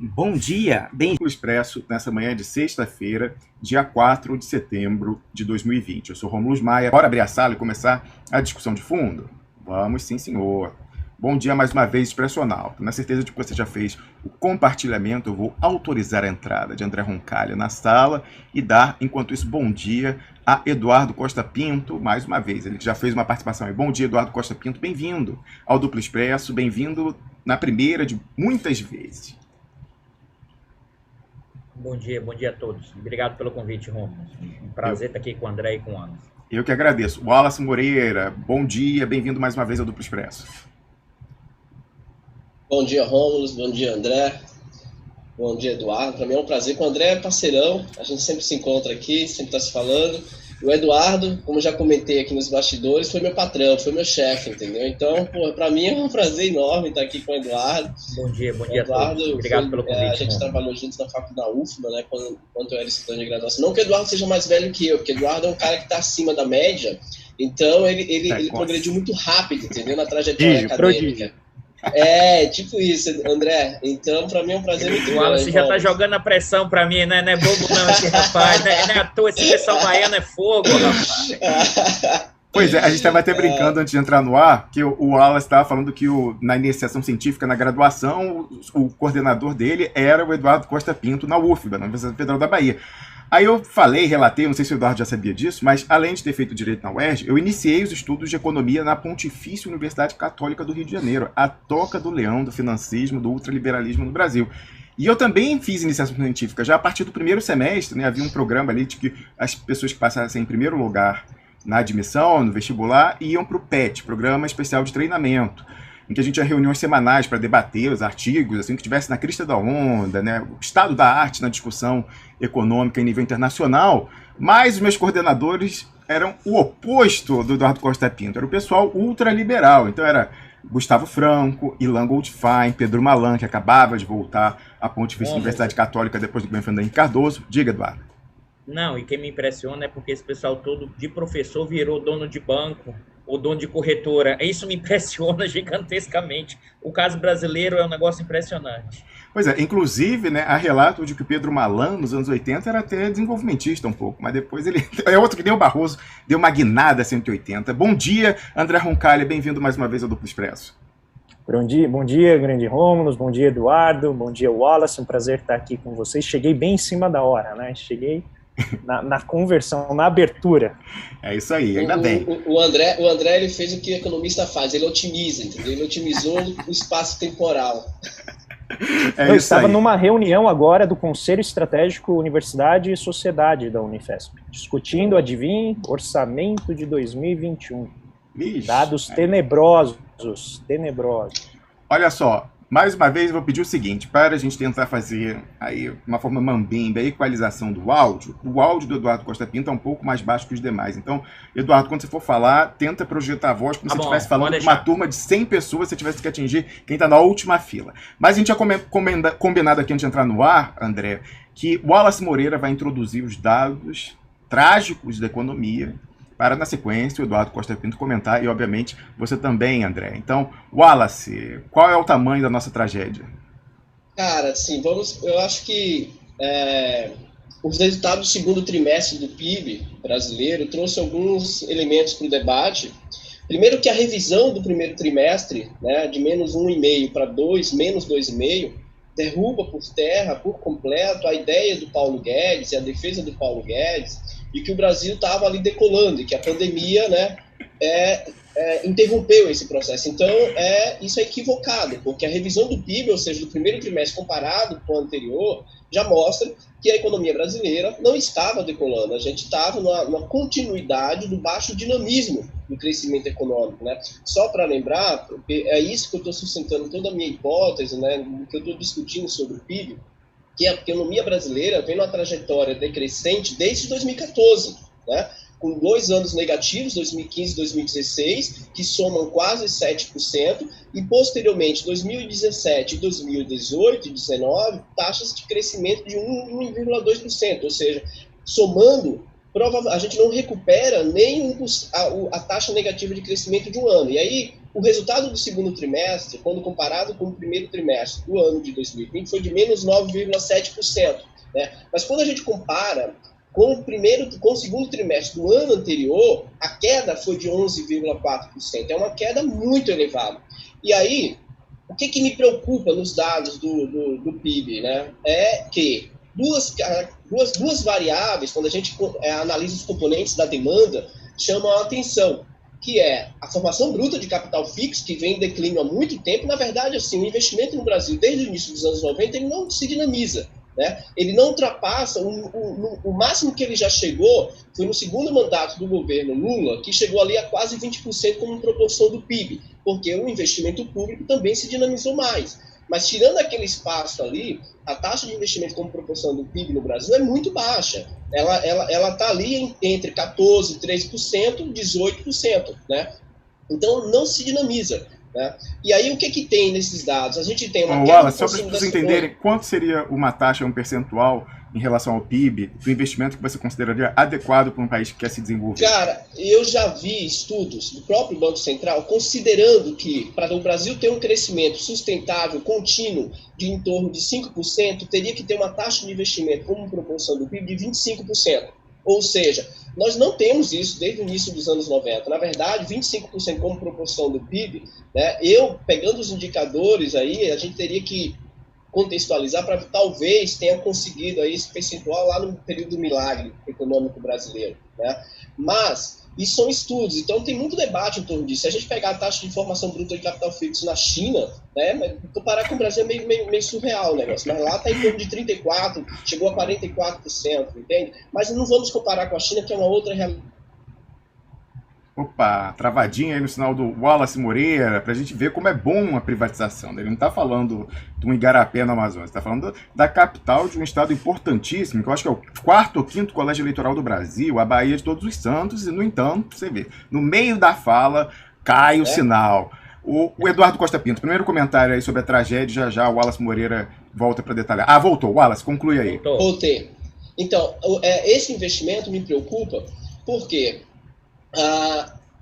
Bom dia, bem Expresso, nessa manhã de sexta-feira, dia 4 de setembro de 2020. Eu sou Rômulo Maia. Bora abrir a sala e começar a discussão de fundo? Vamos sim, senhor. Bom dia mais uma vez, Expressional. Na certeza de que você já fez o compartilhamento, eu vou autorizar a entrada de André Roncalha na sala e dar, enquanto isso, bom dia a Eduardo Costa Pinto, mais uma vez. Ele já fez uma participação aí. Bom dia, Eduardo Costa Pinto, bem-vindo ao Duplo Expresso, bem-vindo na primeira de muitas vezes. Bom dia a todos. Obrigado pelo convite, Romulo. Um prazer estar aqui com o André e com o Anderson. Eu que agradeço. Wallace Moreira, bom dia, bem-vindo mais uma vez ao Duplo Expresso. Bom dia, Rômulo, bom dia, André, bom dia, Eduardo. Para mim é um prazer, com o André é parceirão, a gente sempre se encontra aqui, sempre está se falando. O Eduardo, como já comentei aqui nos bastidores, foi meu patrão, foi meu chefe, entendeu? Então, para mim é um prazer enorme estar aqui com o Eduardo. Bom dia a todos. Obrigado pelo convite. A gente trabalhou juntos na faculdade da UFMA, né, quando eu era estudante de graduação. Não que o Eduardo seja mais velho que eu, porque o Eduardo é um cara que está acima da média, então ele progrediu muito rápido, entendeu? Na trajetória acadêmica. Tipo isso, André. Então, pra mim é um prazer muito grande. O Wallace já tá jogando a pressão pra mim, né? Não é bobo não esse rapaz, né? Não é à toa, esse pessoal baiano é fogo, rapaz. Pois é, a gente estava até brincando antes de entrar no ar, que o Wallace estava falando que na iniciação científica, na graduação, o coordenador dele era o Eduardo Costa Pinto, na UFBA, na Universidade Federal da Bahia. Aí eu relatei, não sei se o Eduardo já sabia disso, mas além de ter feito Direito na UERJ, eu iniciei os estudos de economia na Pontifícia Universidade Católica do Rio de Janeiro, a toca do leão do financismo, do ultraliberalismo no Brasil. E eu também fiz iniciação científica, já a partir do primeiro semestre, né, havia um programa ali de que as pessoas que passassem em primeiro lugar na admissão, no vestibular, iam para o PET, Programa Especial de Treinamento, em que a gente tinha reuniões semanais para debater os artigos, assim, que estivesse na crista da onda, né, o estado da arte na discussão econômica em nível internacional, mas os meus coordenadores eram o oposto do Eduardo Costa Pinto, era o pessoal ultraliberal, então era Gustavo Franco, Ilan Goldfein, Pedro Malan, que acabava de voltar à Pontifícia Universidade Católica depois do governo Fernando Henrique Cardoso. Diga, Eduardo. Não, e quem me impressiona é porque esse pessoal todo de professor virou dono de banco ou dono de corretora. Isso me impressiona gigantescamente. O caso brasileiro é um negócio impressionante. Pois é, inclusive, né, há relato de que o Pedro Malan, nos anos 80, era até desenvolvimentista um pouco, mas depois ele... É outro que nem o Barroso, deu uma guinada 180. Bom dia, André Roncalha, bem-vindo mais uma vez ao Duplo Expresso. Bom dia, grande Rômulo, bom dia, Eduardo, bom dia, Wallace, um prazer estar aqui com vocês. Cheguei bem em cima da hora, né? Cheguei na conversão, na abertura. É isso aí, ainda bem. O André ele fez o que o economista faz, ele otimiza, entendeu? Ele otimizou o espaço temporal. Eu estava numa reunião agora do Conselho Estratégico Universidade e Sociedade da Unifesp, discutindo, adivinhe, orçamento de 2021. Vixe, dados tenebrosos. Olha só, mais uma vez eu vou pedir o seguinte, para a gente tentar fazer aí uma forma mambembe, a equalização do áudio, o áudio do Eduardo Costa Pinto é um pouco mais baixo que os demais. Então, Eduardo, quando você for falar, tenta projetar a voz como se você estivesse falando com uma turma de 100 pessoas, você tivesse que atingir quem está na última fila. Mas a gente tinha combinado aqui antes de entrar no ar, André, que o Wallace Moreira vai introduzir os dados trágicos da economia, para, na sequência, o Eduardo Costa Pinto comentar, e, obviamente, você também, André. Então, Wallace, qual é o tamanho da nossa tragédia? Cara, assim, eu acho que os resultados do segundo trimestre do PIB brasileiro trouxe alguns elementos para o debate. Primeiro que a revisão do primeiro trimestre, né, de menos 1,5 para menos 2,5, derruba por terra, por completo, a ideia do Paulo Guedes e a defesa do Paulo Guedes, de que o Brasil estava ali decolando, e que a pandemia, né, interrompeu esse processo. Então, isso é equivocado, porque a revisão do PIB, ou seja, do primeiro trimestre comparado com o anterior, já mostra que a economia brasileira não estava decolando. A gente estava numa continuidade do baixo dinamismo do crescimento econômico, né? Só para lembrar, é isso que eu estou sustentando toda a minha hipótese, né, que eu estou discutindo sobre o PIB, que a economia brasileira vem numa trajetória decrescente desde 2014, né? Com 2 anos negativos, 2015 e 2016, que somam quase 7%, e posteriormente 2017, 2018 e 2019, taxas de crescimento de 1,2%, ou seja, somando a gente não recupera nem a taxa negativa de crescimento de um ano. E aí, o resultado do segundo trimestre, quando comparado com o primeiro trimestre do ano de 2020, foi de menos 9,7%. Né? Mas quando a gente compara com o segundo trimestre do ano anterior, a queda foi de 11,4%. É uma queda muito elevada. E aí, o que me preocupa nos dados do PIB, né? É que duas variáveis, quando a gente analisa os componentes da demanda, chamam a atenção, que é a formação bruta de capital fixo, que vem em declínio há muito tempo. Na verdade, assim, o investimento no Brasil, desde o início dos anos 90, ele não se dinamiza. Né? Ele não ultrapassa, o máximo que ele já chegou foi no segundo mandato do governo Lula, que chegou ali a quase 20% como proporção do PIB, porque o investimento público também se dinamizou mais. Mas tirando aquele espaço ali, a taxa de investimento como proporção do PIB no Brasil é muito baixa. Ela está ali entre 14%, 13%, 18%. Né? Então não se dinamiza. Né? E aí o que tem nesses dados? A gente tem uma Wallace, só para as pessoas entenderem, quanto seria uma taxa, um percentual em relação ao PIB do investimento que você consideraria adequado para um país que quer se desenvolver? Cara, eu já vi estudos do próprio Banco Central considerando que para o Brasil ter um crescimento sustentável, contínuo, de em torno de 5%, teria que ter uma taxa de investimento como proporção do PIB de 25%. Ou seja, nós não temos isso desde o início dos anos 90. Na verdade, 25% como proporção do PIB, né, pegando os indicadores aí, a gente teria que contextualizar para talvez tenha conseguido aí esse percentual lá no período do milagre econômico brasileiro. Né? Mas isso são estudos, então tem muito debate em torno disso. Se a gente pegar a taxa de formação bruta de capital fixo na China, né, comparar com o Brasil é meio surreal o negócio, mas lá está em torno de 34%, chegou a 44%, entende? Mas não vamos comparar com a China, que é uma outra realidade. Opa, travadinha aí no sinal do Wallace Moreira, para a gente ver como é bom a privatização. Ele não está falando de um igarapé na Amazônia, está falando da capital de um estado importantíssimo, que eu acho que é o 4º ou 5º colégio eleitoral do Brasil, a Bahia de Todos os Santos, e no entanto, você vê, no meio da fala cai o sinal. O Eduardo Costa Pinto, primeiro comentário aí sobre a tragédia, já o Wallace Moreira volta para detalhar. Ah, voltou, Wallace, conclui aí. Voltei. Então, esse investimento me preocupa porque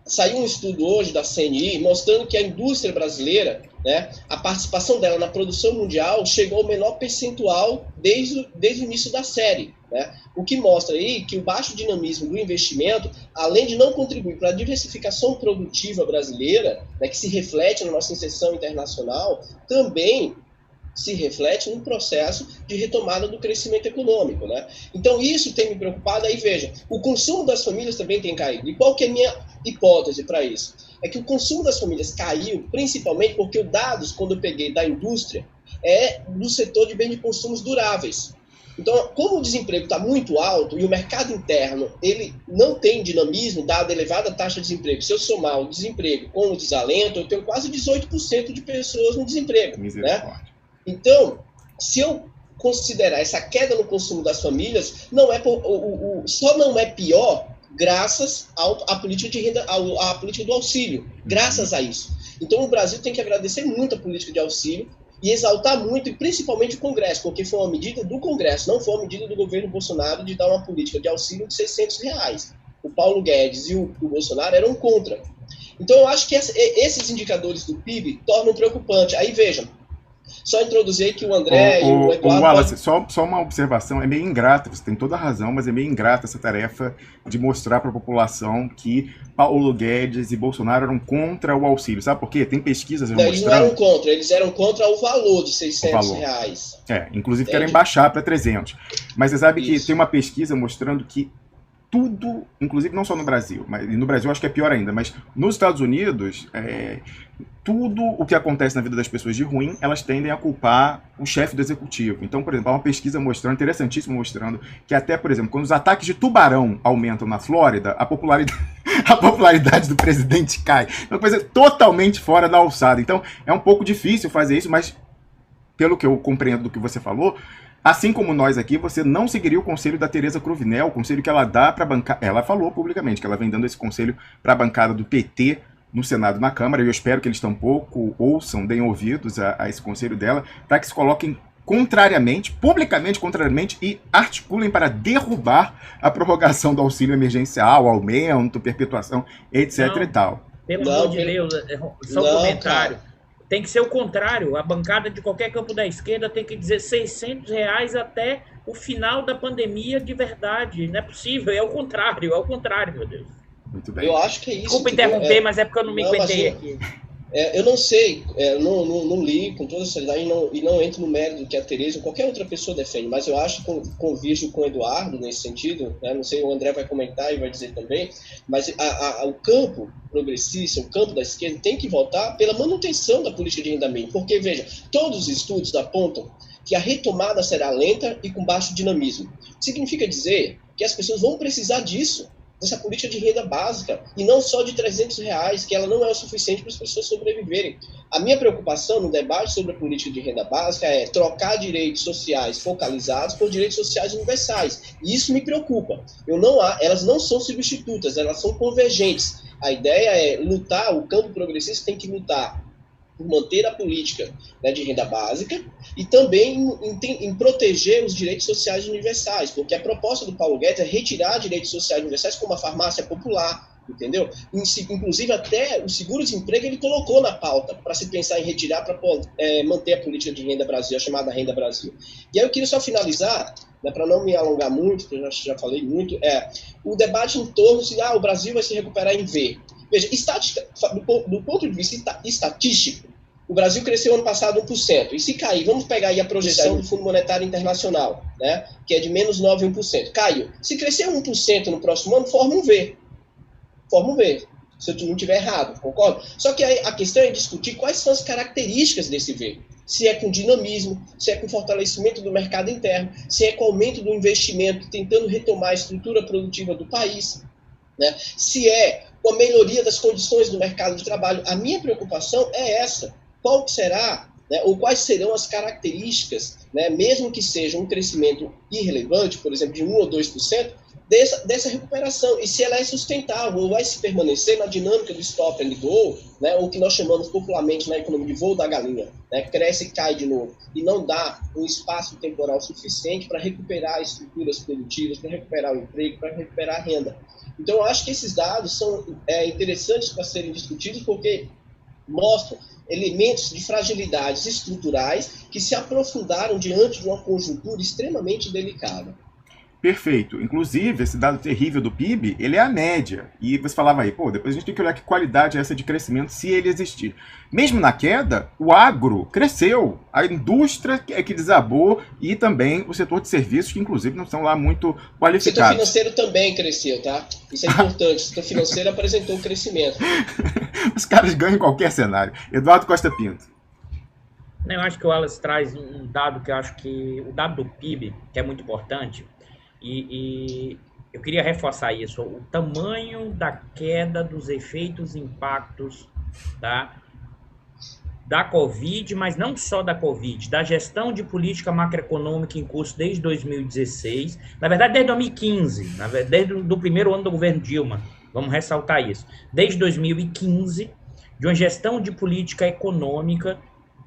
saiu um estudo hoje da CNI mostrando que a indústria brasileira, né, a participação dela na produção mundial chegou ao menor percentual desde o início da série. Né? O que mostra aí que o baixo dinamismo do investimento, além de não contribuir para a diversificação produtiva brasileira, né, que se reflete na nossa inserção internacional, também se reflete num processo de retomada do crescimento econômico. Né? Então isso tem me preocupado. Aí veja, o consumo das famílias também tem caído. E qual que é a minha hipótese para isso? É que o consumo das famílias caiu principalmente porque os dados, quando eu peguei da indústria, é do setor de bens de consumos duráveis. Então, como o desemprego está muito alto e o mercado interno ele não tem dinamismo, dada a elevada taxa de desemprego, se eu somar o desemprego com o desalento, eu tenho quase 18% de pessoas no desemprego. Né? Então, se eu considerar essa queda no consumo das famílias, só não é pior graças à política de renda, à política do auxílio, graças a isso. Então, o Brasil tem que agradecer muito a política de auxílio e exaltar muito, e principalmente o Congresso, porque foi uma medida do Congresso, não foi uma medida do governo Bolsonaro de dar uma política de auxílio de R$600. O Paulo Guedes e o Bolsonaro eram contra. Então, eu acho que esses indicadores do PIB tornam preocupante. Aí, vejam, só introduzir que o André e o Eduardo... Wallace, só uma observação, é meio ingrata, você tem toda a razão, mas é meio ingrata essa tarefa de mostrar para a população que Paulo Guedes e Bolsonaro eram contra o auxílio. Sabe por quê? Tem pesquisas mostrando... Eles não eram contra, eles eram contra o valor de R$600. Inclusive querem baixar para 300. Mas você sabe que tem uma pesquisa mostrando que tudo, inclusive não só no Brasil, mas no Brasil acho que é pior ainda, mas nos Estados Unidos, tudo o que acontece na vida das pessoas de ruim, elas tendem a culpar o chefe do executivo. Então, por exemplo, há uma pesquisa mostrando, interessantíssima, mostrando que até, por exemplo, quando os ataques de tubarão aumentam na Flórida, a popularidade do presidente cai. É uma coisa totalmente fora da alçada. Então, é um pouco difícil fazer isso, mas pelo que eu compreendo do que você falou, assim como nós aqui, você não seguiria o conselho da Tereza Cruvinel, o conselho que ela dá para a bancada. Ela falou publicamente que ela vem dando esse conselho para a bancada do PT no Senado e na Câmara, e eu espero que eles tampouco ouçam, deem ouvidos a esse conselho dela, para que se coloquem publicamente contrariamente, e articulem para derrubar a prorrogação do auxílio emergencial, aumento, perpetuação, etc. Não, e tal. Pelo amor de Deus, só um comentário. Cara. Tem que ser o contrário. A bancada de qualquer campo da esquerda tem que dizer R$600 até o final da pandemia de verdade. Não é possível, é o contrário, meu Deus. Muito bem. Eu acho que é isso. Desculpa interromper, mas é porque eu não me aguentei aqui. Eu não sei, não li com toda seriedade e não entro no mérito que a Tereza ou qualquer outra pessoa defende, mas eu acho que convirjo com o Eduardo nesse sentido, né? Não sei, o André vai comentar e vai dizer também, mas o campo progressista, o campo da esquerda tem que votar pela manutenção da política de renda mínima, porque, veja, todos os estudos apontam que a retomada será lenta e com baixo dinamismo. Significa dizer que as pessoas vão precisar disso, dessa política de renda básica, e não só de R$300, que ela não é o suficiente para as pessoas sobreviverem. A minha preocupação no debate sobre a política de renda básica é trocar direitos sociais focalizados por direitos sociais universais. E isso me preocupa. Elas não são substitutas, elas são convergentes. A ideia é lutar, o campo progressista tem que lutar por manter a política, né, de renda básica e também em proteger os direitos sociais universais, porque a proposta do Paulo Guedes é retirar direitos sociais universais como a farmácia popular, entendeu? Inclusive até o seguro-desemprego ele colocou na pauta para se pensar em retirar para manter a política de renda Brasil, a chamada Renda Brasil. E aí eu queria só finalizar, né, para não me alongar muito, porque eu já falei muito, o debate em torno de o Brasil vai se recuperar em V. Veja, do ponto de vista estatístico, o Brasil cresceu ano passado 1%. E se cair, vamos pegar aí a projeção do Fundo Monetário Internacional, né, que é de menos 9,1%. Caiu. Se crescer 1% no próximo ano, forma um V. Forma um V, se eu não estiver errado, concorda? Só que a questão é discutir quais são as características desse V. Se é com dinamismo, se é com fortalecimento do mercado interno, se é com aumento do investimento, tentando retomar a estrutura produtiva do país, né? Se é com a melhoria das condições do mercado de trabalho. A minha preocupação é essa. Qual será, né, ou quais serão as características, né, mesmo que seja um crescimento irrelevante, por exemplo, de 1 ou 2%, dessa recuperação, e se ela é sustentável, ou vai se permanecer na dinâmica do stop and go, né, ou que nós chamamos popularmente na economia de voo da galinha, né, cresce e cai de novo, e não dá um espaço temporal suficiente para recuperar estruturas produtivas, para recuperar o emprego, para recuperar a renda. Então, eu acho que esses dados são interessantes para serem discutidos, porque mostram elementos de fragilidades estruturais que se aprofundaram diante de uma conjuntura extremamente delicada. Perfeito. Inclusive, esse dado terrível do PIB, ele é a média. E você falava aí, depois a gente tem que olhar que qualidade é essa de crescimento, se ele existir. Mesmo na queda, o agro cresceu. A indústria é que desabou e também o setor de serviços, que inclusive não são lá muito qualificados. O setor financeiro também cresceu, tá? Isso é importante. O setor financeiro apresentou um crescimento. Os caras ganham em qualquer cenário. Eduardo Costa Pinto. Eu acho que o Wallace traz um dado que eu acho que... O dado do PIB, que é muito importante... E eu queria reforçar isso, o tamanho da queda dos efeitos e impactos da Covid, mas não só da Covid, da gestão de política macroeconômica em curso desde 2016, na verdade desde 2015, desde o primeiro ano do governo Dilma, vamos ressaltar isso, desde 2015, de uma gestão de política econômica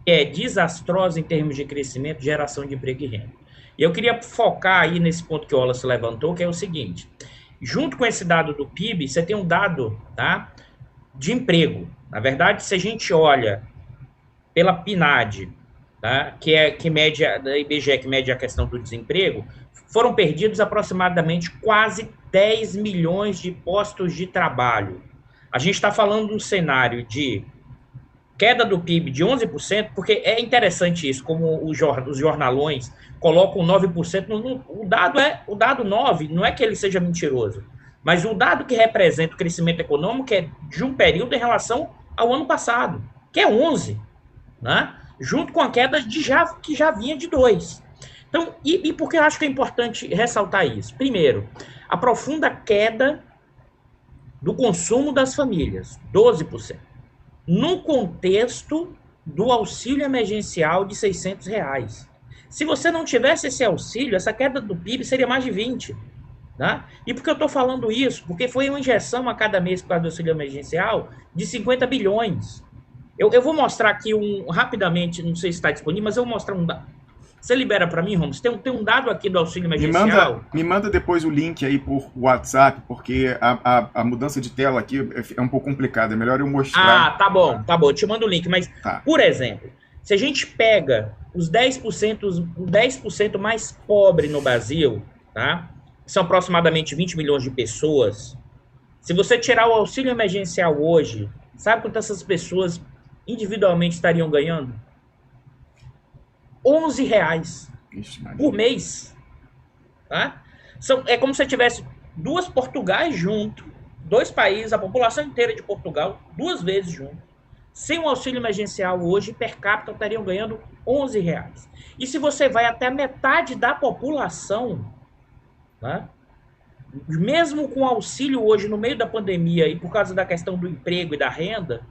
que é desastrosa em termos de crescimento, geração de emprego e renda. E eu queria focar aí nesse ponto que o Wallace levantou, que é o seguinte, junto com esse dado do PIB, você tem um dado, tá, de emprego. Na verdade, se a gente olha pela PNAD, tá, que mede, da IBGE, que mede a questão do desemprego, foram perdidos aproximadamente quase 10 milhões de postos de trabalho. A gente está falando de um cenário de queda do PIB de 11%, porque é interessante isso, como os jornalões colocam 9%, o dado 9 não é que ele seja mentiroso, mas o dado que representa o crescimento econômico é de um período em relação ao ano passado, que é 11%, né? Junto com a queda que já vinha de 2%. Então, e por que eu acho que é importante ressaltar isso? Primeiro, a profunda queda do consumo das famílias, 12%. No contexto do auxílio emergencial de R$600. Se você não tivesse esse auxílio, essa queda do PIB seria mais de 20%. Né? E por que eu estou falando isso? Porque foi uma injeção a cada mês por causa do auxílio emergencial de 50 bilhões. Eu vou mostrar aqui rapidamente, não sei se está disponível, mas eu vou mostrar Você libera para mim, Romulo? Tem um dado aqui do auxílio emergencial? Me manda depois o link aí por WhatsApp, porque a mudança de tela aqui é um pouco complicada. É melhor eu mostrar. Ah, tá bom. Eu te mando o link. Mas, por exemplo, se a gente pega os 10% mais pobres no Brasil, tá? São aproximadamente 20 milhões de pessoas. Se você tirar o auxílio emergencial hoje, sabe quantas essas pessoas individualmente estariam ganhando? R$11 por mês. Tá? É como se você tivesse 2 Portugais junto, 2 países, a população inteira de Portugal, 2 vezes junto. Sem o auxílio emergencial hoje, per capita, estariam ganhando R$11. E se você vai até a metade da população, né, mesmo com auxílio hoje no meio da pandemia e por causa da questão do emprego e da renda,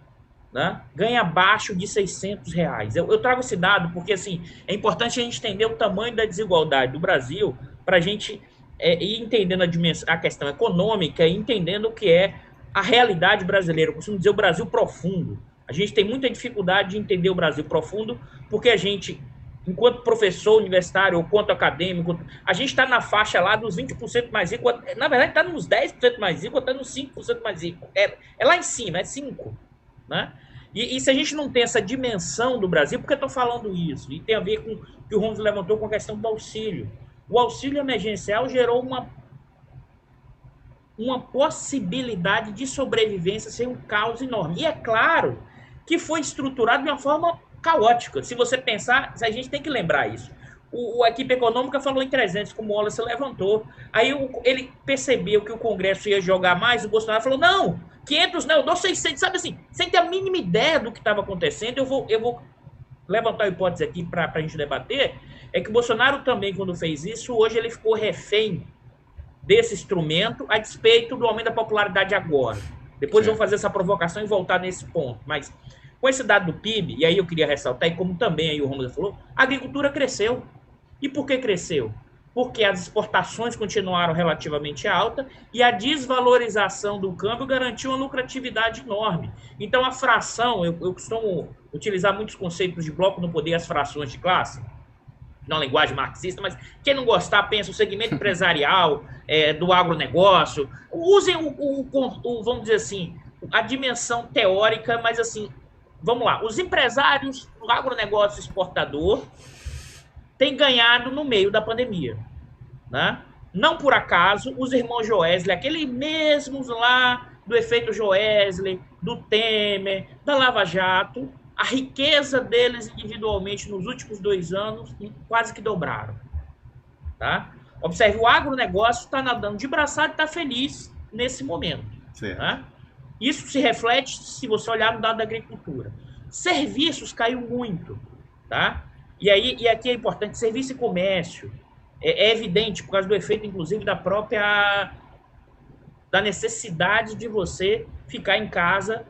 né, ganha abaixo de R$600. Eu trago esse dado porque assim, é importante a gente entender o tamanho da desigualdade do Brasil para a gente ir entendendo a questão econômica e entendendo o que é a realidade brasileira. Eu costumo dizer o Brasil profundo. A gente tem muita dificuldade de entender o Brasil profundo porque a gente, enquanto professor universitário ou quanto acadêmico, a gente está na faixa lá dos 20% mais ricos. Na verdade, está nos 10% mais ricos, está nos 5% mais ricos. É lá em cima, é 5%. Né? E se a gente não tem essa dimensão do Brasil, por que eu estou falando isso? E tem a ver com o que o Romulo levantou com a questão do auxílio. O auxílio emergencial gerou uma possibilidade de sobrevivência sem um caos enorme. E é claro que foi estruturado de uma forma caótica. Se você pensar, a gente tem que lembrar isso. A equipe econômica falou em 300, como o Wallace levantou. Aí ele percebeu que o Congresso ia jogar mais, o Bolsonaro falou, não, 500 não, eu dou 600, sabe assim, sem ter a mínima ideia do que estava acontecendo. Eu vou levantar a hipótese aqui para a gente debater, é que o Bolsonaro também, quando fez isso, hoje ele ficou refém desse instrumento, a despeito do aumento da popularidade agora. Depois eu vou fazer essa provocação e voltar nesse ponto, mas com esse dado do PIB, e aí eu queria ressaltar, e como também aí o Romulo falou, a agricultura cresceu. E por que cresceu? Porque as exportações continuaram relativamente altas e a desvalorização do câmbio garantiu uma lucratividade enorme. Então, a fração, eu costumo utilizar muitos conceitos de bloco no poder, as frações de classe, na linguagem marxista, mas quem não gostar, pensa o segmento empresarial, do agronegócio, usem vamos dizer assim, a dimensão teórica, mas assim, vamos lá, os empresários do agronegócio exportador têm ganhado no meio da pandemia, né? Não por acaso, os irmãos Joesley, aqueles mesmos lá do efeito Joesley, do Temer, da Lava Jato, a riqueza deles individualmente nos últimos 2 anos quase que dobraram. Tá? Observe, o agronegócio está nadando de braçada e está feliz nesse momento. Né? Isso se reflete se você olhar no dado da agricultura. Serviços caiu muito. Tá? E aqui é importante, serviço e comércio. É evidente, por causa do efeito, inclusive, da necessidade de você ficar em casa,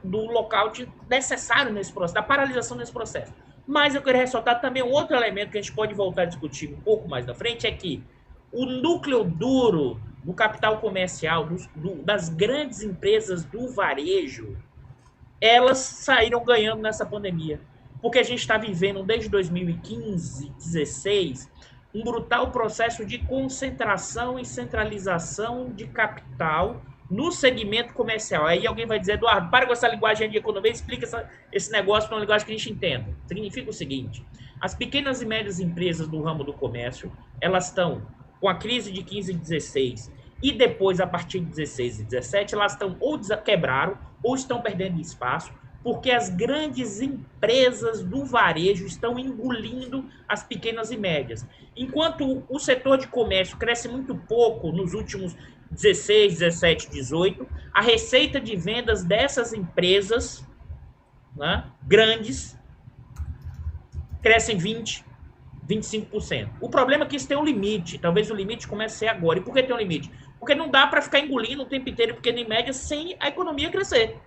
do local necessário nesse processo, da paralisação nesse processo. Mas eu queria ressaltar também um outro elemento que a gente pode voltar a discutir um pouco mais na frente, é que o núcleo duro do capital comercial, das grandes empresas do varejo, elas saíram ganhando nessa pandemia. Porque a gente está vivendo, desde 2015, 2016, um brutal processo de concentração e centralização de capital no segmento comercial. Aí alguém vai dizer, Eduardo, para com essa linguagem de economia, explica esse negócio para uma linguagem que a gente entenda. Significa o seguinte, as pequenas e médias empresas do ramo do comércio, elas estão, com a crise de 15 e 16, e depois, a partir de 16 e 17, elas estão ou quebraram, ou estão perdendo espaço, porque as grandes empresas do varejo estão engolindo as pequenas e médias. Enquanto o setor de comércio cresce muito pouco nos últimos 16, 17, 18, a receita de vendas dessas empresas, né, grandes cresce em 20%, 25%. O problema é que isso tem um limite. Talvez o limite comece a ser agora. E por que tem um limite? Porque não dá para ficar engolindo o tempo inteiro pequena e média sem a economia crescer.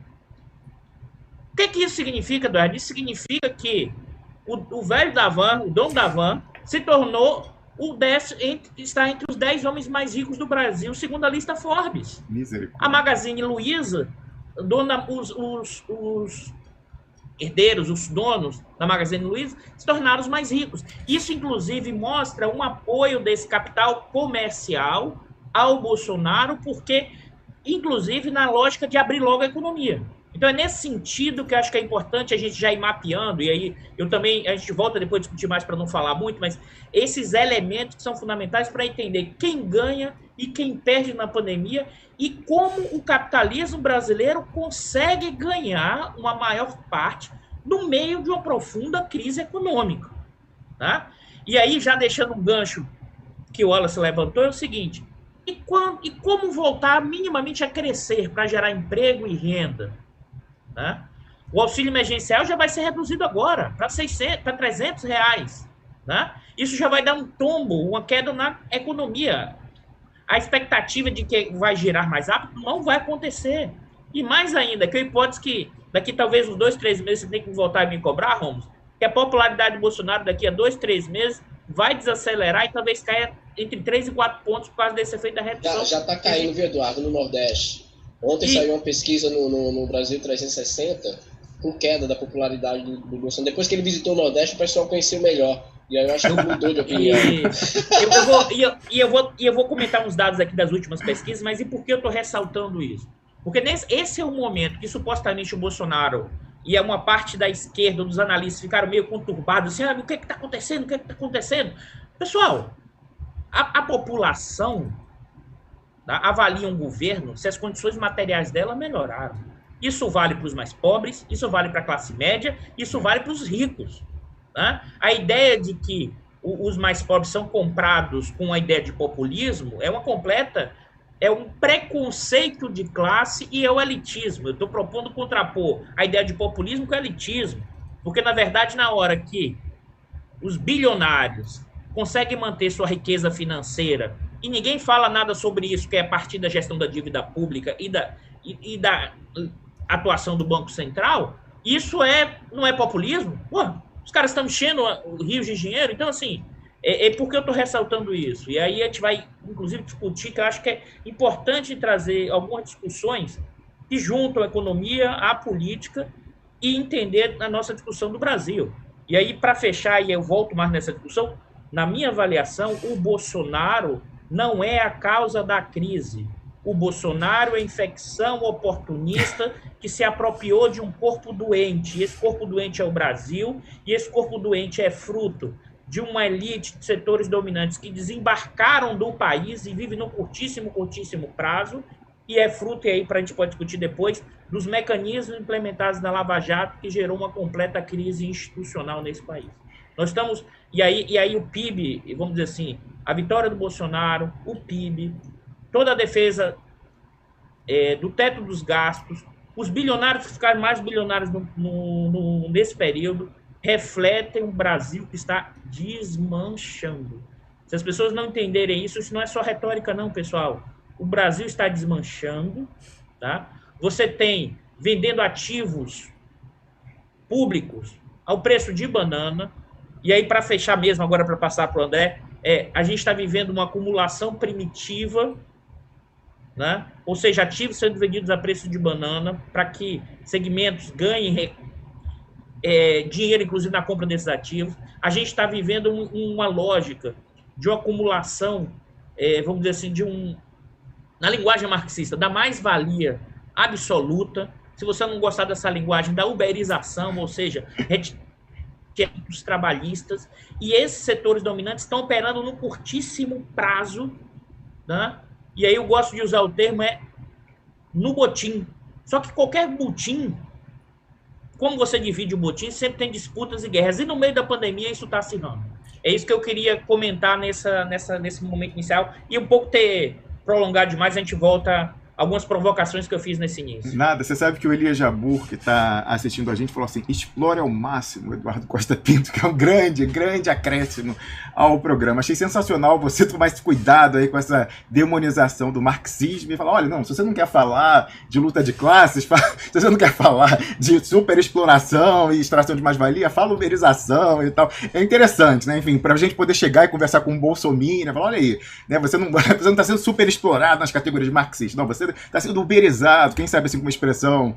O que isso significa, Eduardo? Isso significa que o velho da van, o dono da van, se tornou está entre os 10 homens mais ricos do Brasil, segundo a lista Forbes. Misericórdia. A Magazine Luiza, herdeiros, os donos da Magazine Luiza, se tornaram os mais ricos. Isso, inclusive, mostra um apoio desse capital comercial ao Bolsonaro, porque, inclusive, na lógica de abrir logo a economia. Então, é nesse sentido que eu acho que é importante a gente já ir mapeando, e aí a gente volta depois a discutir mais para não falar muito, mas esses elementos que são fundamentais para entender quem ganha e quem perde na pandemia e como o capitalismo brasileiro consegue ganhar uma maior parte no meio de uma profunda crise econômica. Tá? E aí, já deixando um gancho que o Wallace levantou, é o seguinte, e como voltar minimamente a crescer para gerar emprego e renda? Né? O auxílio emergencial já vai ser reduzido agora para R$300. Né? Isso já vai dar um tombo, uma queda na economia. A expectativa de que vai girar mais rápido não vai acontecer. E mais ainda, que a hipótese que daqui talvez uns 2, 3 meses você tem que voltar e me cobrar, Romos, que a popularidade do Bolsonaro daqui a 2, 3 meses vai desacelerar e talvez caia entre 3 e 4 pontos por causa desse efeito da redução. Já está caindo, viu, Eduardo, no Nordeste. Ontem saiu uma pesquisa no Brasil 360 com queda da popularidade do Bolsonaro. Depois que ele visitou o Nordeste, o pessoal conheceu melhor. E aí eu acho que mudou de opinião. Eu vou comentar uns dados aqui das últimas pesquisas, mas e por que eu estou ressaltando isso? Porque esse é o momento que supostamente o Bolsonaro e uma parte da esquerda, dos analistas, ficaram meio conturbados, assim, o que está acontecendo? O que está acontecendo? Pessoal, a população avalia um governo se as condições materiais dela melhoraram. Isso vale para os mais pobres, isso vale para a classe média, isso vale para os ricos. Né? A ideia de que os mais pobres são comprados com a ideia de populismo é um preconceito de classe e é o elitismo. Eu estou propondo contrapor a ideia de populismo com o elitismo, porque, na verdade, na hora que os bilionários conseguem manter sua riqueza financeira e ninguém fala nada sobre isso, que é a partir da gestão da dívida pública e da atuação do Banco Central, isso não é populismo? Pô, os caras estão enchendo rios de dinheiro. Então, assim, porque eu estou ressaltando isso. E aí a gente vai, inclusive, discutir, que eu acho que é importante trazer algumas discussões que juntam a economia à política e entender a nossa discussão do Brasil. E aí, para fechar, e eu volto mais nessa discussão, na minha avaliação, o Bolsonaro não é a causa da crise. O Bolsonaro é a infecção oportunista que se apropriou de um corpo doente. E esse corpo doente é o Brasil, e esse corpo doente é fruto de uma elite de setores dominantes que desembarcaram do país e vivem no curtíssimo prazo, e é fruto, e aí a gente pode discutir depois, dos mecanismos implementados na Lava Jato, que gerou uma completa crise institucional nesse país. Nós estamos... E aí o PIB, vamos dizer assim, a vitória do Bolsonaro, o PIB, toda a defesa do teto dos gastos, os bilionários que ficaram mais bilionários nesse período, refletem um Brasil que está desmanchando. Se as pessoas não entenderem isso não é só retórica não, pessoal. O Brasil está desmanchando. Tá? Você tem vendendo ativos públicos ao preço de banana. E aí, para fechar mesmo, agora para passar para o André, a gente está vivendo uma acumulação primitiva, né? Ou seja, ativos sendo vendidos a preço de banana para que segmentos ganhem dinheiro, inclusive, na compra desses ativos. A gente está vivendo uma lógica de uma acumulação, vamos dizer assim, na linguagem marxista, da mais-valia absoluta. Se você não gostar dessa linguagem, da uberização, ou seja, os trabalhistas, e esses setores dominantes estão operando no curtíssimo prazo, né? E aí eu gosto de usar o termo no botim. Só que qualquer botim, como você divide o botim, sempre tem disputas e guerras, e no meio da pandemia isso está acirrando. É isso que eu queria comentar nesse momento inicial, e um pouco ter prolongado demais, a gente volta algumas provocações que eu fiz nesse início. Nada, você sabe que o Elias Jabur, que está assistindo a gente, falou assim, explore ao máximo o Eduardo Costa Pinto, que é um grande acréscimo ao programa. Achei sensacional você tomar esse cuidado aí com essa demonização do marxismo e falar, olha, não, se você não quer falar de luta de classes, se você não quer falar de superexploração e extração de mais-valia, fala uberização e tal. É interessante, né? Enfim, para a gente poder chegar e conversar com um bolsominion, falar, olha aí, né, você não está sendo superexplorado nas categorias marxistas, não, você está sendo uberizado, quem sabe assim com uma expressão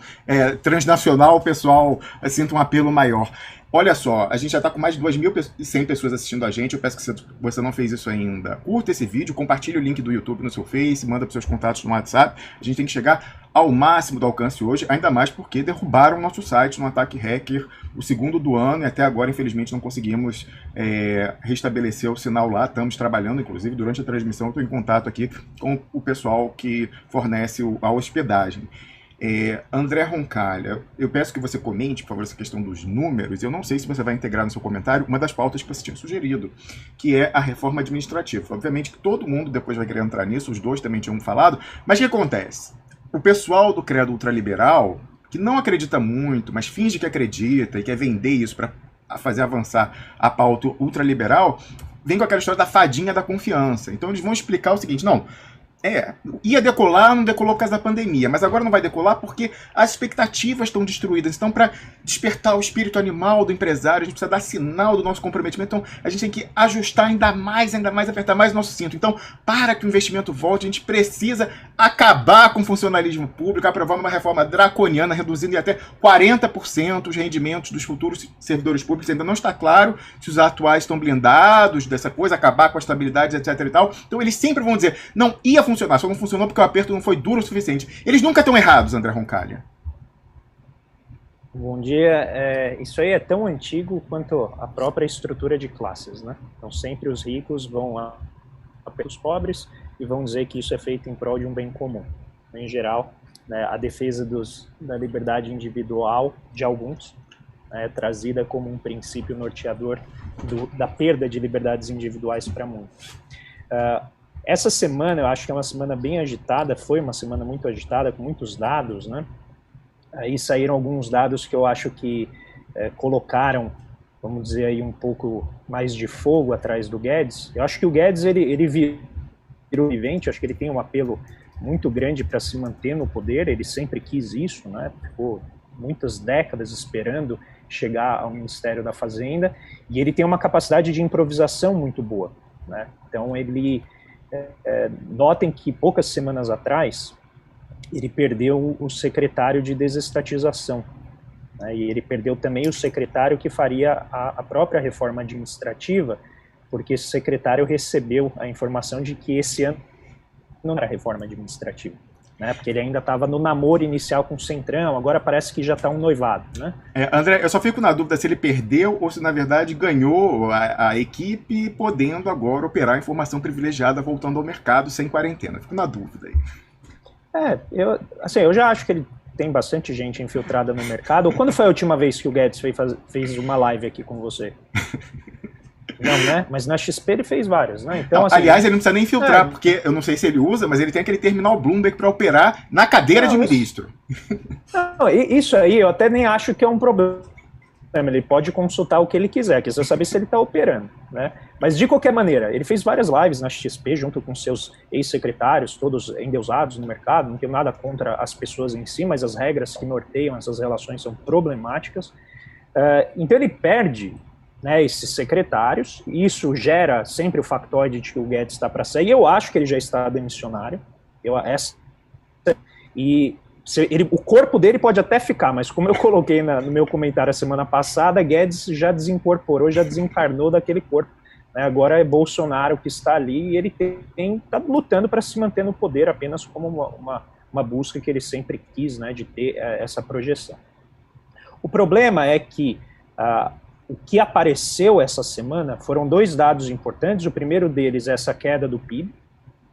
transnacional, o pessoal sinta um apelo maior. Olha só, a gente já está com mais de 2.100 pessoas assistindo a gente. Eu peço que se você não fez isso ainda, curta esse vídeo, compartilhe o link do YouTube no seu Face, manda para os seus contatos no WhatsApp. A gente tem que chegar ao máximo do alcance hoje, ainda mais porque derrubaram o nosso site num ataque hacker, o segundo do ano, e até agora, infelizmente, não conseguimos restabelecer o sinal lá. Estamos trabalhando, inclusive, durante a transmissão, estou em contato aqui com o pessoal que fornece a hospedagem. André Roncalha, eu peço que você comente, por favor, essa questão dos números. Eu não sei se você vai integrar no seu comentário uma das pautas que você tinha sugerido, que é a reforma administrativa. Obviamente que todo mundo depois vai querer entrar nisso, os dois também tinham falado, mas o que acontece? O pessoal do credo ultraliberal, que não acredita muito, mas finge que acredita e quer vender isso para fazer avançar a pauta ultraliberal, vem com aquela história da fadinha da confiança. Então eles vão explicar o seguinte, não... ia decolar, não decolou por causa da pandemia, mas agora não vai decolar porque as expectativas estão destruídas. Então, para despertar o espírito animal do empresário, a gente precisa dar sinal do nosso comprometimento. Então, a gente tem que ajustar ainda mais, apertar mais o nosso cinto. Então, para que o investimento volte, a gente precisa acabar com o funcionalismo público, aprovar uma reforma draconiana, reduzindo em até 40% os rendimentos dos futuros servidores públicos. Ainda não está claro se os atuais estão blindados dessa coisa, acabar com a estabilidade, etc. e tal. Então, eles sempre vão dizer, não ia funcionar, só não funcionou porque o aperto não foi duro o suficiente. Eles nunca estão errados, André Roncalha. Bom dia. Isso aí é tão antigo quanto a própria estrutura de classes, né? Então sempre os ricos vão apertar os pobres e vão dizer que isso é feito em prol de um bem comum. Em geral, né, a defesa da liberdade individual de alguns é trazida como um princípio norteador da perda de liberdades individuais para muitos. Essa semana, eu acho que é uma semana bem agitada, foi uma semana muito agitada, com muitos dados, né? Aí saíram alguns dados que eu acho que colocaram, vamos dizer aí, um pouco mais de fogo atrás do Guedes. Eu acho que o Guedes, ele virou vivente, acho que ele tem um apelo muito grande para se manter no poder, ele sempre quis isso, né? Ficou muitas décadas esperando chegar ao Ministério da Fazenda, e ele tem uma capacidade de improvisação muito boa, né? Então ele... notem que poucas semanas atrás ele perdeu o secretário de desestatização, né, e ele perdeu também o secretário que faria a própria reforma administrativa, porque esse secretário recebeu a informação de que esse ano não era reforma administrativa, né, porque ele ainda estava no namoro inicial com o Centrão, agora parece que já está um noivado, né? André, eu só fico na dúvida se ele perdeu ou se na verdade ganhou a equipe, podendo agora operar informação privilegiada voltando ao mercado sem quarentena. Fico na dúvida aí. Eu já acho que ele tem bastante gente infiltrada no mercado. Quando foi a última vez que o Guedes fez uma live aqui com você? Não, né? Mas na XP ele fez várias, né? Então, assim, aliás, ele não precisa nem filtrar, porque eu não sei se ele usa, mas ele tem aquele terminal Bloomberg para operar na cadeira de ministro. Isso aí eu até nem acho que é um problema. Ele pode consultar o que ele quiser, quiser saber se ele está operando, né? Mas de qualquer maneira, ele fez várias lives na XP junto com seus ex-secretários, todos endeusados no mercado. Não tenho nada contra as pessoas em si, mas as regras que norteiam essas relações são problemáticas. Então ele perde, né, esses secretários, e isso gera sempre o factoide de que o Guedes está para sair. Eu acho que ele já está demissionário. O corpo dele pode até ficar, mas como eu coloquei no meu comentário a semana passada, Guedes já desincorporou, já desencarnou daquele corpo. Né? Agora é Bolsonaro que está ali e ele está lutando para se manter no poder apenas como uma busca que ele sempre quis, né, de ter essa projeção. O problema é que o que apareceu essa semana foram dois dados importantes. O primeiro deles é essa queda do PIB,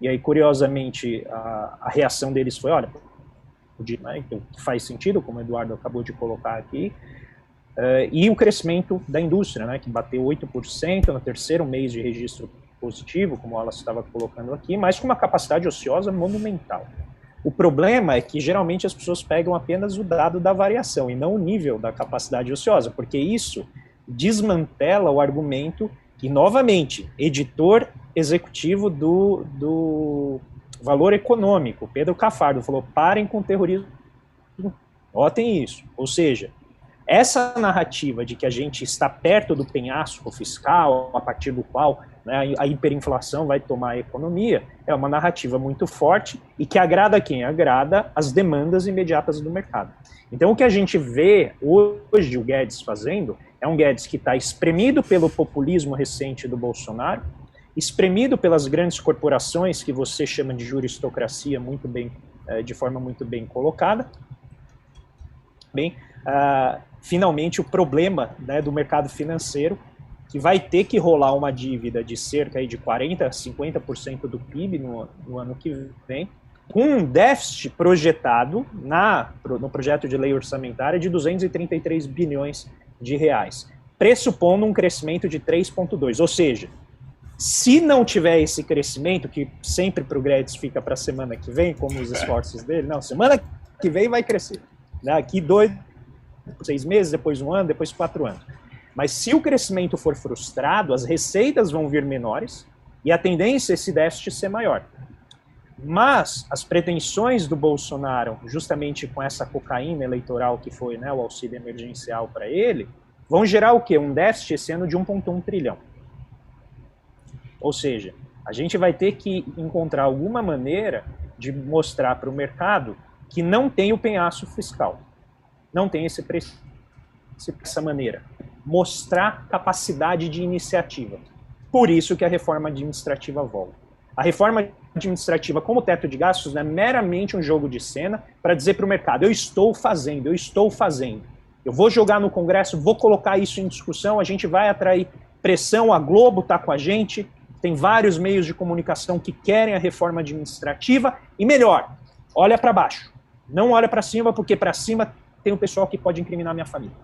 e aí, curiosamente, a reação deles foi, olha, né, então, faz sentido, como o Eduardo acabou de colocar aqui, e o crescimento da indústria, né, que bateu 8% no terceiro mês de registro positivo, como ela estava colocando aqui, mas com uma capacidade ociosa monumental. O problema é que, geralmente, as pessoas pegam apenas o dado da variação e não o nível da capacidade ociosa, porque isso desmantela o argumento que, novamente, editor executivo do Valor Econômico, Pedro Cafardo, falou: parem com o terrorismo, notem isso. Ou seja, Essa narrativa de que a gente está perto do penhasco fiscal, a partir do qual, né, a hiperinflação vai tomar a economia, é uma narrativa muito forte e que agrada quem? Agrada as demandas imediatas do mercado. Então, o que a gente vê hoje o Guedes fazendo é um Guedes que está espremido pelo populismo recente do Bolsonaro, espremido pelas grandes corporações que você chama de juristocracia muito bem, de forma muito bem colocada. Bem, finalmente o problema, né, do mercado financeiro, que vai ter que rolar uma dívida de cerca de 40% a 50% do PIB no ano que vem, com um déficit projetado no projeto de lei orçamentária de 233 bilhões de reais, pressupondo um crescimento de 3,2%. Ou seja, se não tiver esse crescimento, que sempre para o Guedes fica para a semana que vem, como os esforços dele, não, semana que vem vai crescer. Daqui 6 meses, depois 1 ano, depois 4 anos. Mas se o crescimento for frustrado, as receitas vão vir menores e a tendência é esse déficit ser maior. Mas as pretensões do Bolsonaro, justamente com essa cocaína eleitoral que foi, né, o auxílio emergencial para ele, vão gerar o quê? Um déficit esse ano de 1,1 trilhão. Ou seja, a gente vai ter que encontrar alguma maneira de mostrar para o mercado que não tem o penhasco fiscal. Não tem essa maneira. Mostrar capacidade de iniciativa. Por isso que a reforma administrativa volta. A reforma administrativa, como teto de gastos, é meramente um jogo de cena para dizer para o mercado, eu estou fazendo. Eu vou jogar no Congresso, vou colocar isso em discussão, a gente vai atrair pressão, a Globo está com a gente, tem vários meios de comunicação que querem a reforma administrativa, e melhor, olha para baixo. Não olha para cima, porque para cima tem um pessoal que pode incriminar minha família.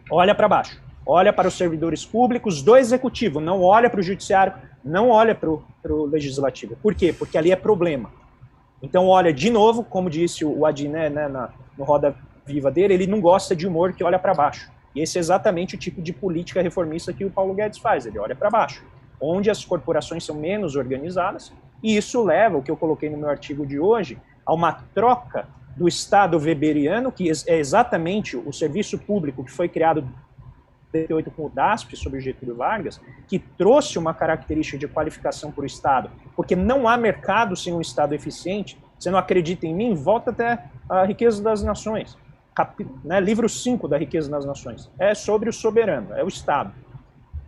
Olha para baixo. Olha para os servidores públicos do executivo, não olha para o judiciário, não olha para o legislativo. Por quê? Porque ali é problema. Então olha de novo, como disse o Adnet, né, no Roda Viva dele, ele não gosta de humor que olha para baixo. E esse é exatamente o tipo de política reformista que o Paulo Guedes faz, ele olha para baixo, onde as corporações são menos organizadas, e isso leva, o que eu coloquei no meu artigo de hoje, a uma troca do Estado weberiano, que é exatamente o serviço público que foi criado em 1988 com o DASP, sob o Getúlio Vargas, que trouxe uma característica de qualificação para o Estado, porque não há mercado sem um Estado eficiente. Você não acredita em mim? Volta até a Riqueza das Nações. Livro 5 da Riqueza das Nações. É sobre o soberano, é o Estado.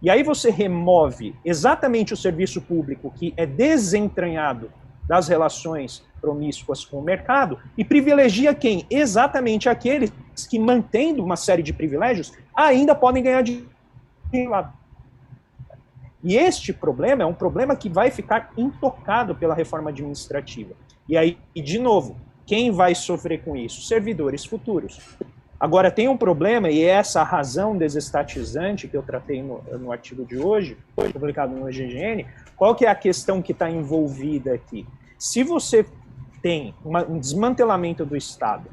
E aí você remove exatamente o serviço público, que é desentranhado das relações promíscuas com o mercado, e privilegia quem? Exatamente aqueles que, mantendo uma série de privilégios, ainda podem ganhar dinheiro. E este problema é um problema que vai ficar intocado pela reforma administrativa. E aí, de novo, quem vai sofrer com isso? Servidores futuros. Agora, tem um problema, e é essa razão desestatizante que eu tratei no artigo de hoje, publicado no GGN. Qual que é a questão que está envolvida aqui? Se você tem um desmantelamento do Estado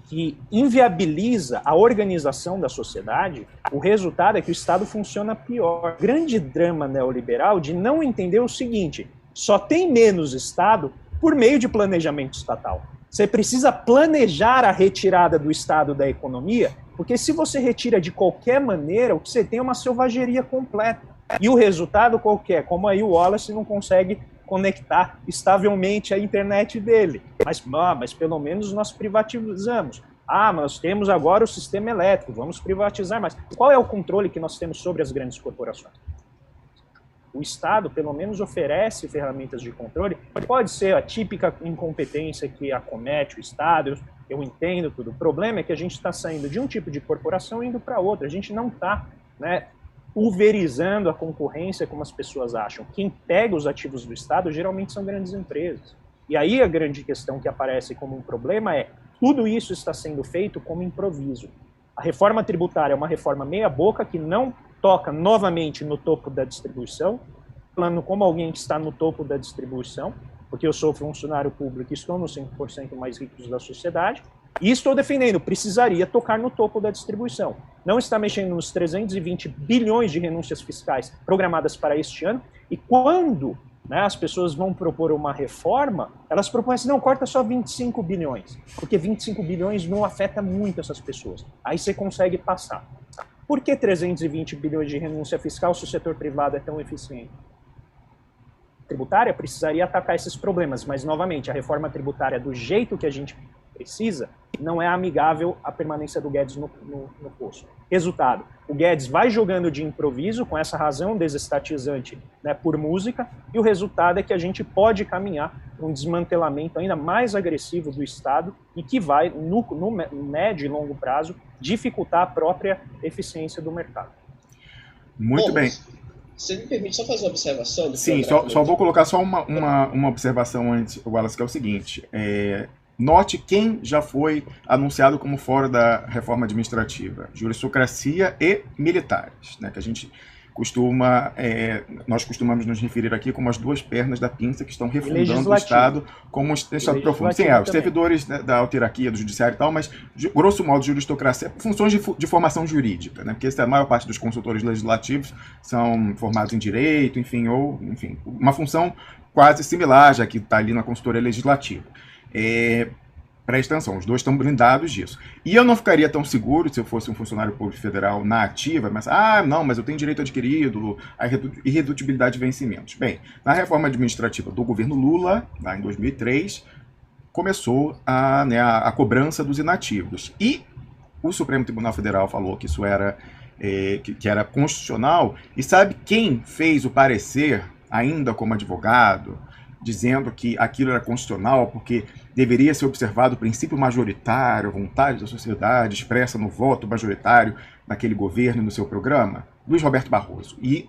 que inviabiliza a organização da sociedade, o resultado é que o Estado funciona pior. O grande drama neoliberal de não entender o seguinte, só tem menos Estado por meio de planejamento estatal. Você precisa planejar a retirada do Estado da economia, porque se você retira de qualquer maneira, o que você tem é uma selvageria completa. E o resultado qualquer, como aí o Wallace não consegue conectar estavelmente a internet dele. Mas pelo menos nós privatizamos. Mas nós temos agora o sistema elétrico, vamos privatizar mais. Qual é o controle que nós temos sobre as grandes corporações? O Estado, pelo menos, oferece ferramentas de controle. Pode ser a típica incompetência que acomete o Estado, eu entendo tudo. O problema é que a gente está saindo de um tipo de corporação e indo para outra. A gente não está, pulverizando a concorrência como as pessoas acham. Quem pega os ativos do Estado geralmente são grandes empresas. E aí a grande questão que aparece como um problema é tudo isso está sendo feito como improviso. A reforma tributária é uma reforma meia-boca que não toca novamente no topo da distribuição, falando como alguém que está no topo da distribuição, porque eu sou funcionário público e estou nos 5% mais ricos da sociedade, e estou defendendo, precisaria tocar no topo da distribuição. Não está mexendo nos 320 bilhões de renúncias fiscais programadas para este ano, e quando né, as pessoas vão propor uma reforma, elas propõem assim, não, corta só 25 bilhões, porque 25 bilhões não afeta muito essas pessoas. Aí você consegue passar. Por que 320 bilhões de renúncia fiscal se o setor privado é tão eficiente? A tributária precisaria atacar esses problemas, mas, novamente, a reforma tributária, do jeito que a gente precisa, não é amigável à permanência do Guedes no posto. Resultado, o Guedes vai jogando de improviso, com essa razão desestatizante, né, por música, e o resultado é que a gente pode caminhar para um desmantelamento ainda mais agressivo do Estado e que vai, no médio e longo prazo, dificultar a própria eficiência do mercado. Muito bem. Você me permite só fazer uma observação? Sim, só vou colocar só uma observação antes, Wallace, que é o seguinte. Note quem já foi anunciado como fora da reforma administrativa: juristocracia e militares, né, que a gente nós costumamos nos referir aqui como as duas pernas da pinça que estão refundando o Estado como um Estado profundo. Sim, os servidores, né, da autarquia, do judiciário e tal, mas, grosso modo, juristocracia, funções de formação jurídica, né, porque a maior parte dos consultores legislativos são formados em direito, enfim, uma função quase similar, já que está ali na consultoria legislativa. Presta atenção, os dois estão blindados disso. E eu não ficaria tão seguro se eu fosse um funcionário público federal na ativa, mas eu tenho direito adquirido, a irredutibilidade de vencimentos. Bem, na reforma administrativa do governo Lula, lá em 2003, começou a cobrança dos inativos. E o Supremo Tribunal Federal falou que isso era, que era constitucional, e sabe quem fez o parecer, ainda como advogado, dizendo que aquilo era constitucional porque deveria ser observado o princípio majoritário, a vontade da sociedade expressa no voto majoritário daquele governo e no seu programa? Luiz Roberto Barroso. E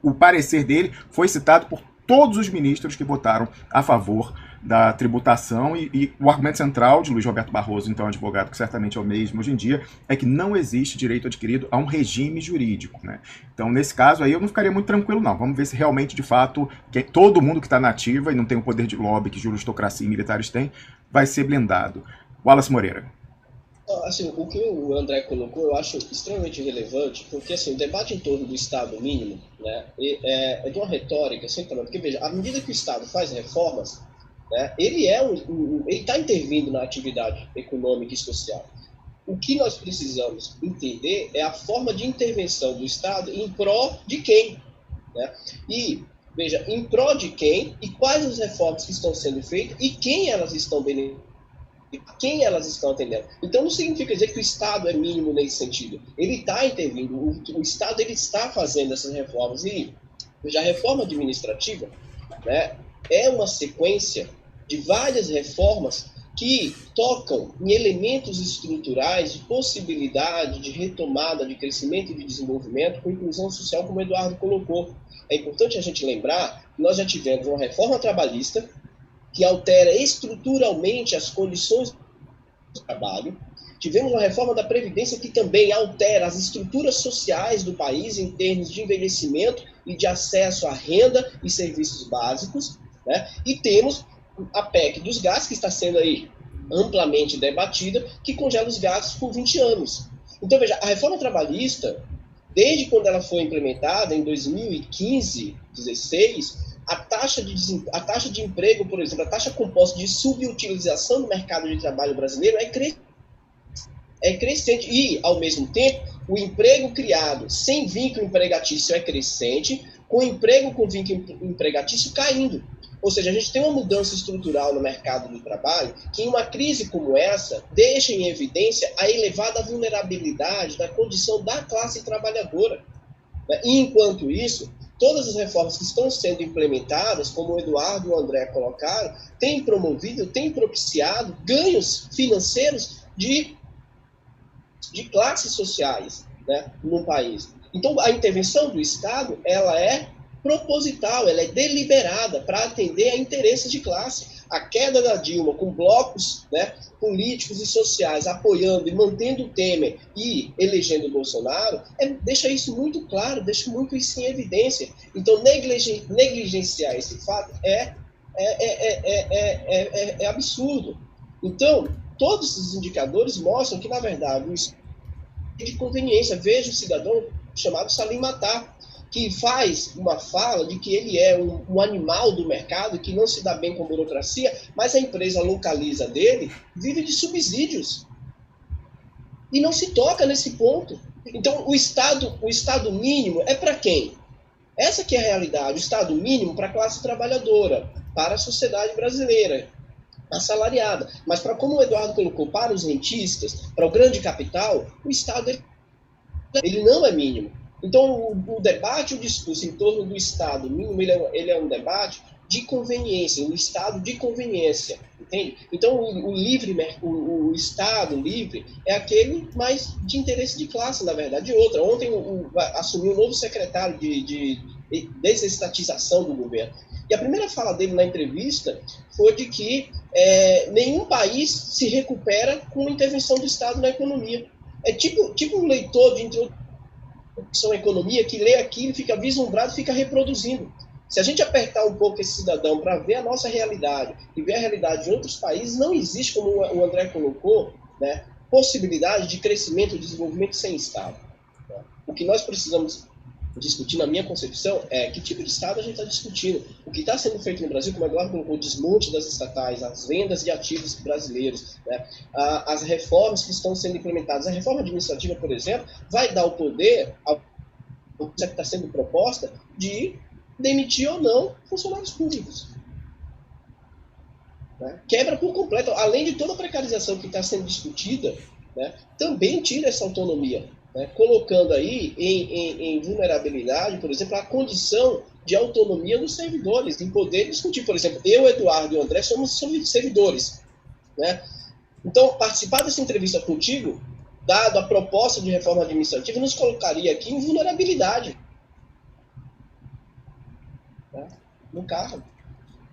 o parecer dele foi citado por todos os ministros que votaram a favor da tributação, e o argumento central de Luiz Roberto Barroso, então advogado, que certamente é o mesmo hoje em dia, é que não existe direito adquirido a um regime jurídico, né? Então, nesse caso aí, eu não ficaria muito tranquilo, não. Vamos ver se realmente, de fato, todo mundo que está na ativa e não tem o poder de lobby que juristocracia e militares têm, vai ser blindado. Wallace Moreira. Assim, o que o André colocou eu acho extremamente relevante, porque assim, o debate em torno do Estado mínimo, né, é de uma retórica, assim, porque veja, à medida que o Estado faz reformas, né, ele está intervindo na atividade econômica e social. O que nós precisamos entender é a forma de intervenção do Estado em pró de quem, né? E veja, em pró de quem e quais as reformas que estão sendo feitas e quem elas estão beneficiando, quem elas estão atendendo. Então não significa dizer que o Estado é mínimo nesse sentido. Ele está intervindo, o Estado ele está fazendo essas reformas. E já a reforma administrativa, né, é uma sequência de várias reformas que tocam em elementos estruturais de possibilidade de retomada, de crescimento e de desenvolvimento com inclusão social, como o Eduardo colocou. É importante a gente lembrar que nós já tivemos uma reforma trabalhista que altera estruturalmente as condições do trabalho. Tivemos uma reforma da Previdência que também altera as estruturas sociais do país em termos de envelhecimento e de acesso à renda e serviços básicos, né? E temos a PEC dos gastos, que está sendo aí amplamente debatida, que congela os gastos por 20 anos. Então, veja, a reforma trabalhista, desde quando ela foi implementada, em 2015, 2016, a taxa de emprego, por exemplo, a taxa composta de subutilização no mercado de trabalho brasileiro é crescente. E, ao mesmo tempo, o emprego criado sem vínculo empregatício é crescente, com emprego com vínculo empregatício caindo. Ou seja, a gente tem uma mudança estrutural no mercado do trabalho que, em uma crise como essa, deixa em evidência a elevada vulnerabilidade da condição da classe trabalhadora. E, enquanto isso, todas as reformas que estão sendo implementadas, como o Eduardo e o André colocaram, têm promovido, têm propiciado ganhos financeiros de classes sociais, né, no país. Então, a intervenção do Estado, ela é proposital, ela é deliberada para atender a interesses de classe. A queda da Dilma, com blocos, né, políticos e sociais apoiando e mantendo o Temer e elegendo o Bolsonaro, deixa isso muito claro, deixa muito isso em evidência. Então, negligenciar esse fato é absurdo. Então, todos esses indicadores mostram que, na verdade, o de conveniência, veja o cidadão chamado Salim Matar, que faz uma fala de que ele é um animal do mercado, que não se dá bem com a burocracia, mas a empresa localiza dele, vive de subsídios. E não se toca nesse ponto. Então, o Estado mínimo é para quem? Essa que é a realidade. O Estado mínimo para a classe trabalhadora, para a sociedade brasileira, assalariada. Mas, como o Eduardo colocou, para os rentistas, para o grande capital, o Estado ele não é mínimo. Então, o debate, o discurso em torno do Estado mínimo, ele é um debate de conveniência, um Estado de conveniência, entende? Então, o Estado livre é aquele mais de interesse de classe, na verdade. Outra, ontem assumiu um novo secretário de desestatização do governo. E a primeira fala dele na entrevista foi de que nenhum país se recupera com a intervenção do Estado na economia. É tipo um leitor de introdução à economia que lê aquilo, fica vislumbrado, fica reproduzindo. Se a gente apertar um pouco esse cidadão para ver a nossa realidade e ver a realidade de outros países, não existe, como o André colocou, né, possibilidade de crescimento e desenvolvimento sem Estado. O que nós precisamos discutir, na minha concepção, é que tipo de Estado a gente está discutindo. O que está sendo feito no Brasil, como o Eduardo colocou, o desmonte das estatais, as vendas de ativos brasileiros, né, as reformas que estão sendo implementadas. A reforma administrativa, por exemplo, vai dar o poder ao que está sendo proposta de demitir ou não funcionários públicos. Né? Quebra por completo, além de toda a precarização que está sendo discutida, né, também tira essa autonomia, né, colocando aí em vulnerabilidade, por exemplo, a condição de autonomia dos servidores, em poder discutir. Por exemplo, eu, Eduardo e o André somos servidores. Né? Então, participar dessa entrevista contigo, dado a proposta de reforma administrativa, nos colocaria aqui em vulnerabilidade. No carro.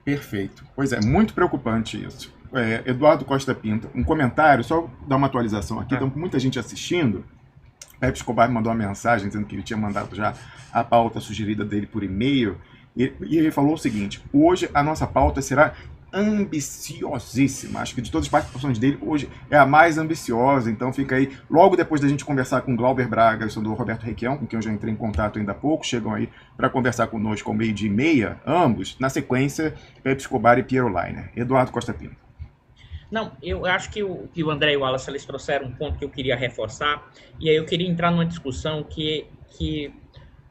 Perfeito. Pois é, muito preocupante isso. Eduardo Costa Pinto, um comentário, só dar uma atualização aqui, então, com muita gente assistindo. Pepe Escobar mandou uma mensagem dizendo que ele tinha mandado já a pauta sugerida dele por e-mail, e ele falou o seguinte: hoje a nossa pauta será ambiciosíssima. Acho que de todas as participações dele, hoje é a mais ambiciosa. Então fica aí, logo depois da gente conversar com Glauber Braga e o Roberto Requião, com quem eu já entrei em contato ainda há pouco, chegam aí para conversar conosco ao 12h30, ambos, na sequência, Pepe Escobar e Piero Leiner. Eduardo Costa Pinto. Não, eu acho que o André e o Wallace, eles trouxeram um ponto que eu queria reforçar, e aí eu queria entrar numa discussão que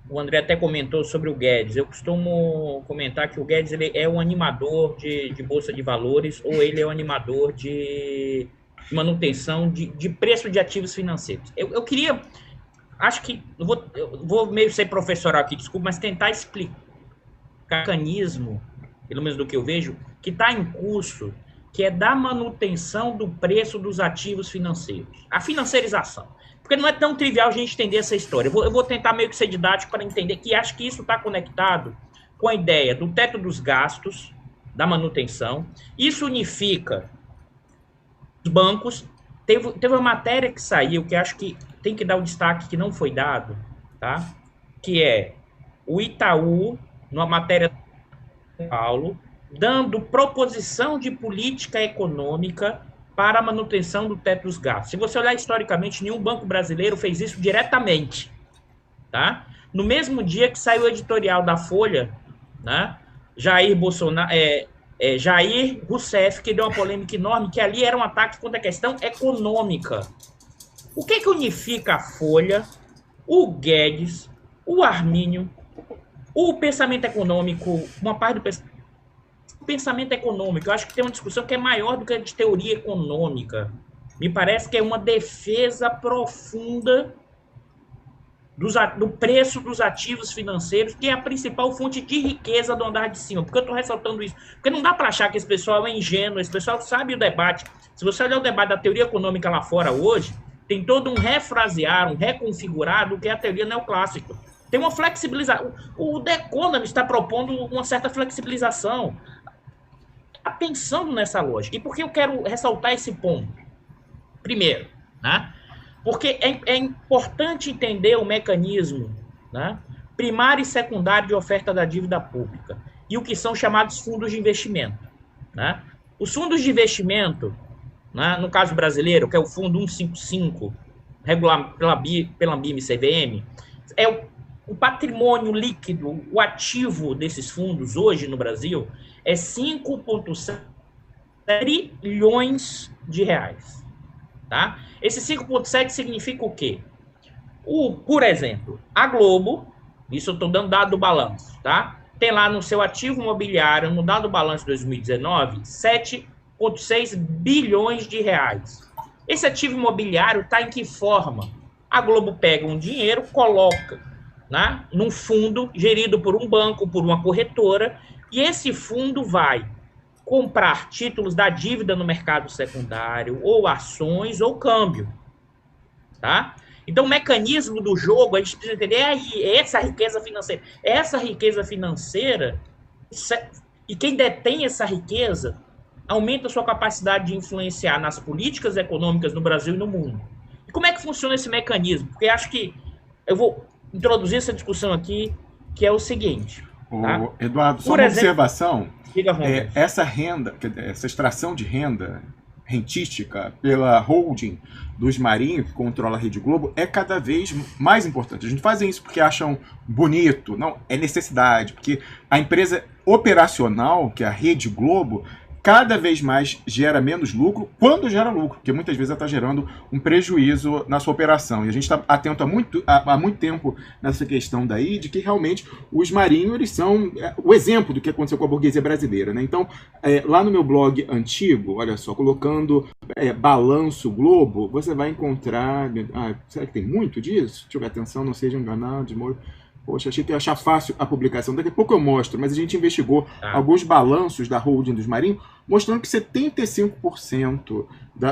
o André até comentou sobre o Guedes. Eu costumo comentar que o Guedes ele é um animador de Bolsa de Valores, ou ele é um animador de manutenção de preço de ativos financeiros. Eu queria, acho que, eu vou meio ser professoral aqui, desculpa, mas tentar explicar o mecanismo, pelo menos do que eu vejo, que está em curso, que é da manutenção do preço dos ativos financeiros. A financiarização. Porque não é tão trivial a gente entender essa história. Eu vou tentar meio que ser didático para entender que acho que isso está conectado com a ideia do teto dos gastos, da manutenção. Isso unifica os bancos. Teve uma matéria que saiu, que acho que tem que dar o destaque que não foi dado, tá? Que é o Itaú, numa matéria de São Paulo, dando proposição de política econômica para a manutenção do teto dos gastos. Se você olhar historicamente, nenhum banco brasileiro fez isso diretamente. Tá? No mesmo dia que saiu o editorial da Folha, né, Jair Rousseff, que deu uma polêmica enorme, que ali era um ataque contra a questão econômica. O que unifica a Folha, o Guedes, o Arminio, o pensamento econômico, uma parte do pensamento econômico? Eu acho que tem uma discussão que é maior do que a de teoria econômica. Me parece que é uma defesa profunda do preço dos ativos financeiros, que é a principal fonte de riqueza do andar de cima. Por que eu estou ressaltando isso? Porque não dá para achar que esse pessoal é ingênuo, esse pessoal sabe o debate. Se você olhar o debate da teoria econômica lá fora hoje, tem todo um refrasear, um reconfigurar do que é a teoria neoclássica. Tem uma flexibilização. O The Economist está propondo uma certa flexibilização. Pensando nessa lógica. E por que eu quero ressaltar esse ponto? Primeiro, né, porque é importante entender o mecanismo, né, primário e secundário de oferta da dívida pública e o que são chamados fundos de investimento. Né? Os fundos de investimento, né, no caso brasileiro, que é o Fundo 155, regulado pela BIM e CVM, o patrimônio líquido, o ativo desses fundos hoje no Brasil é 5,7 trilhões de reais. Tá? Esse 5,7 significa o quê? Por exemplo, a Globo, isso eu estou dando dado do balanço, tá? Tem lá no seu ativo imobiliário, no dado balanço de 2019, 7,6 bilhões de reais. Esse ativo imobiliário está em que forma? A Globo pega um dinheiro, coloca, né, num fundo gerido por um banco, por uma corretora, e esse fundo vai comprar títulos da dívida no mercado secundário, ou ações, ou câmbio. Tá? Então, o mecanismo do jogo, a gente precisa entender, é essa riqueza financeira. Essa riqueza financeira, e quem detém essa riqueza, aumenta a sua capacidade de influenciar nas políticas econômicas no Brasil e no mundo. E como é que funciona esse mecanismo? Porque acho que eu vou introduzir essa discussão aqui, que é o seguinte. Tá? Eduardo, só uma observação. Essa renda, essa extração de renda rentística pela holding dos Marinho, que controla a Rede Globo, é cada vez mais importante. A gente faz isso porque acham bonito, não, é necessidade, porque a empresa operacional, que é a Rede Globo, cada vez mais gera menos lucro quando gera lucro, porque muitas vezes ela está gerando um prejuízo na sua operação. E a gente está atento há muito tempo nessa questão daí, de que realmente os Marinho, eles são o exemplo do que aconteceu com a burguesia brasileira, né? Então, lá no meu blog antigo, olha só, colocando Balanço Globo, você vai encontrar... será que tem muito disso? Deixa eu ver, atenção, não seja enganado, de modo... Poxa, achei que ia achar fácil a publicação. Daqui a pouco eu mostro, mas a gente investigou alguns balanços da holding dos Marinho, mostrando que 75%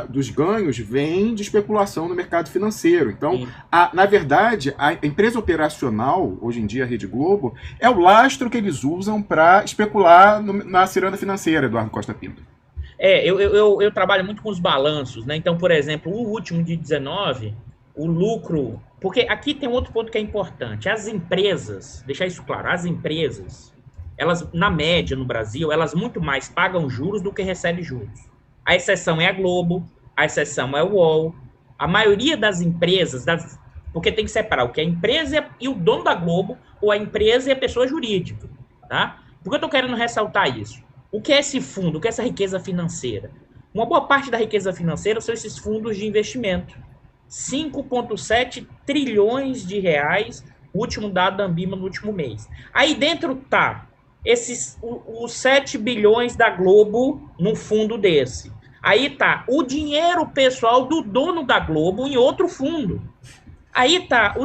dos ganhos vem de especulação no mercado financeiro. Então, na verdade, a empresa operacional, hoje em dia a Rede Globo, é o lastro que eles usam para especular na ciranda financeira, Eduardo Costa Pinto. Eu trabalho muito com os balanços, né? Então, por exemplo, o último de 19, o lucro... Porque aqui tem outro ponto que é importante. As empresas, deixar isso claro, as empresas, elas, na média, no Brasil, elas muito mais pagam juros do que recebem juros. A exceção é a Globo, a exceção é o UOL. A maioria das empresas, porque tem que separar o que é a empresa e o dono da Globo, ou a empresa e a pessoa jurídica. Tá? Por que eu estou querendo ressaltar isso? O que é esse fundo? O que é essa riqueza financeira? Uma boa parte da riqueza financeira são esses fundos de investimento. 5,7 trilhões de reais, o último dado da Ambima no último mês. Aí dentro tá os 7 bilhões da Globo num fundo desse. Aí tá o dinheiro pessoal do dono da Globo em outro fundo. Aí tá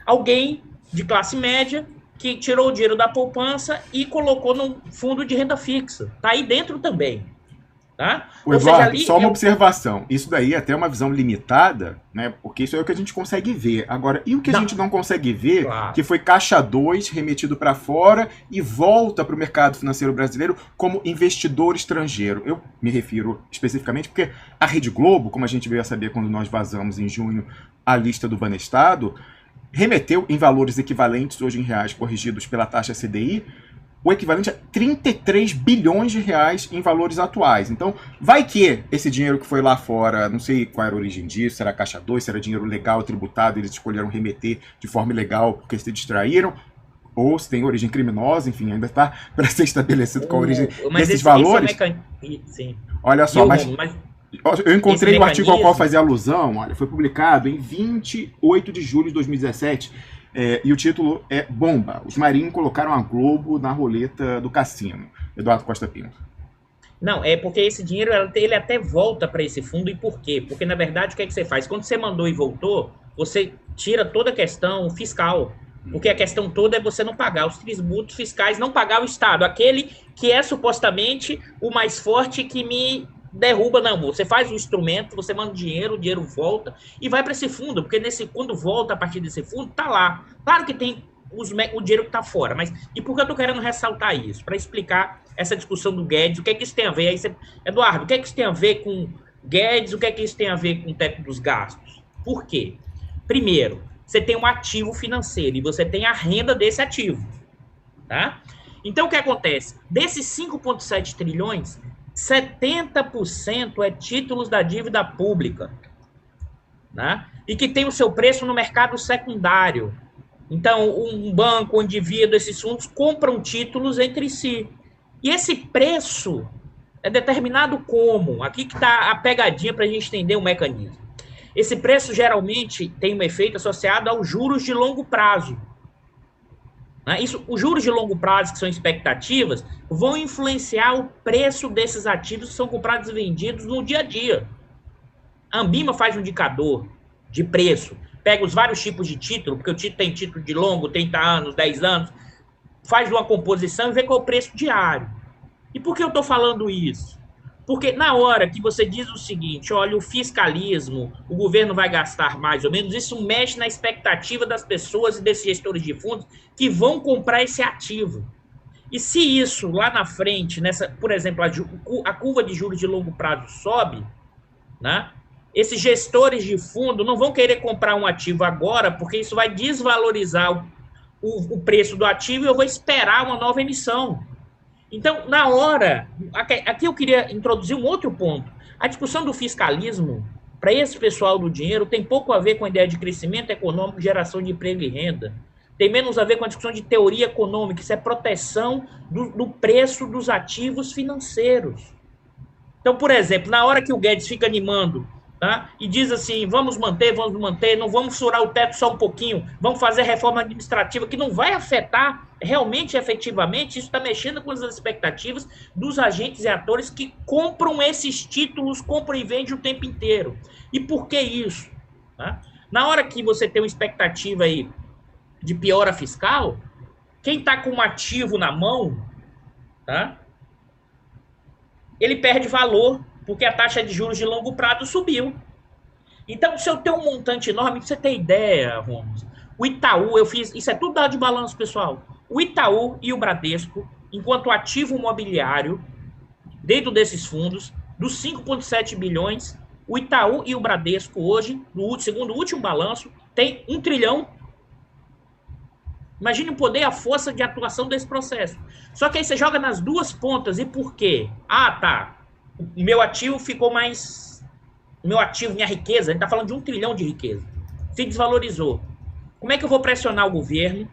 alguém de classe média que tirou o dinheiro da poupança e colocou num fundo de renda fixa. Tá aí dentro também. Tá? Eduardo, só uma observação. Isso daí é até uma visão limitada, né? Porque isso é o que a gente consegue ver. Agora, e o que a gente não consegue ver, claro, que foi caixa 2 remetido para fora e volta para o mercado financeiro brasileiro como investidor estrangeiro? Eu me refiro especificamente porque a Rede Globo, como a gente veio a saber quando nós vazamos em junho a lista do Banestado, remeteu em valores equivalentes, hoje em reais corrigidos pela taxa CDI, o equivalente a 33 bilhões de reais em valores atuais. Então, vai que esse dinheiro que foi lá fora, não sei qual era a origem disso, se era caixa 2, se era dinheiro legal, tributado, eles escolheram remeter de forma ilegal porque se distraíram, ou se tem origem criminosa, enfim, ainda está para ser estabelecido qual a origem desses valores. Sim. Olha só, mas eu encontrei o artigo ao qual fazia alusão, olha, foi publicado em 28 de julho de 2017, e o título é Bomba. Os Marinho colocaram a Globo na roleta do cassino. Eduardo Costa Pinto. Não, é porque esse dinheiro ele até volta para esse fundo. E por quê? Porque, na verdade, o que é que você faz? Quando você mandou e voltou, você tira toda a questão fiscal. Porque a questão toda é você não pagar os tributos fiscais, não pagar o Estado. Aquele que é supostamente o mais forte que me derruba, não. Você faz o instrumento, você manda o dinheiro volta e vai para esse fundo, porque quando volta a partir desse fundo, tá lá. Claro que tem o dinheiro que tá fora, mas e por que eu tô querendo ressaltar isso? Para explicar essa discussão do Guedes, o que é que isso tem a ver? Eduardo, o que é que isso tem a ver com Guedes, o que é que isso tem a ver com o teto dos gastos? Por quê? Primeiro, você tem um ativo financeiro e você tem a renda desse ativo, tá? Então, o que acontece? Desses 5,7 trilhões, 70% é títulos da dívida pública. Né? e que tem o seu preço no mercado secundário. Então, um banco, um indivíduo, esses fundos compram títulos entre si. E esse preço é determinado como? Aqui que está a pegadinha para a gente entender o mecanismo. Esse preço geralmente tem um efeito associado aos juros de longo prazo. Os juros de longo prazo, que são expectativas, vão influenciar o preço desses ativos que são comprados e vendidos no dia a dia. A Ambima faz um indicador de preço, pega os vários tipos de título, porque o título tem título de longo, 30 anos, 10 anos, faz uma composição e vê qual é o preço diário. E por que eu estou falando isso? Porque na hora que você diz o seguinte, olha, o fiscalismo, o governo vai gastar mais ou menos, isso mexe na expectativa das pessoas e desses gestores de fundos que vão comprar esse ativo. E se isso lá na frente, por exemplo, a curva de juros de longo prazo sobe, né? Esses gestores de fundo não vão querer comprar um ativo agora, porque isso vai desvalorizar o preço do ativo e eu vou esperar uma nova emissão. Então, na hora, aqui eu queria introduzir um outro ponto. A discussão do fiscalismo, para esse pessoal do dinheiro, tem pouco a ver com a ideia de crescimento econômico, geração de emprego e renda. Tem menos a ver com a discussão de teoria econômica, isso é proteção do preço dos ativos financeiros. Então, por exemplo, na hora que o Guedes fica animando, tá, e diz assim, vamos manter, não vamos furar o teto só um pouquinho, vamos fazer reforma administrativa, que não vai afetar realmente, efetivamente, isso está mexendo com as expectativas dos agentes e atores que compram esses títulos, compram e vendem o tempo inteiro. E por que isso? Tá? Na hora que você tem uma expectativa aí de piora fiscal, quem está com um ativo na mão, tá, ele perde valor, porque a taxa de juros de longo prazo subiu. Então, se eu tenho um montante enorme, pra você ter ideia, Ramos, o Itaú, isso é tudo dado de balanço, pessoal. O Itaú e o Bradesco, enquanto ativo imobiliário, dentro desses fundos, dos 5,7 bilhões, o Itaú e o Bradesco hoje, segundo o último balanço, tem 1 trilhão. Imagine o poder e a força de atuação desse processo. Só que aí você joga nas duas pontas. E por quê? Ah, tá. O meu ativo ficou mais... O meu ativo, minha riqueza, a gente está falando de 1 trilhão de riqueza. Se desvalorizou. Como é que eu vou pressionar o governo?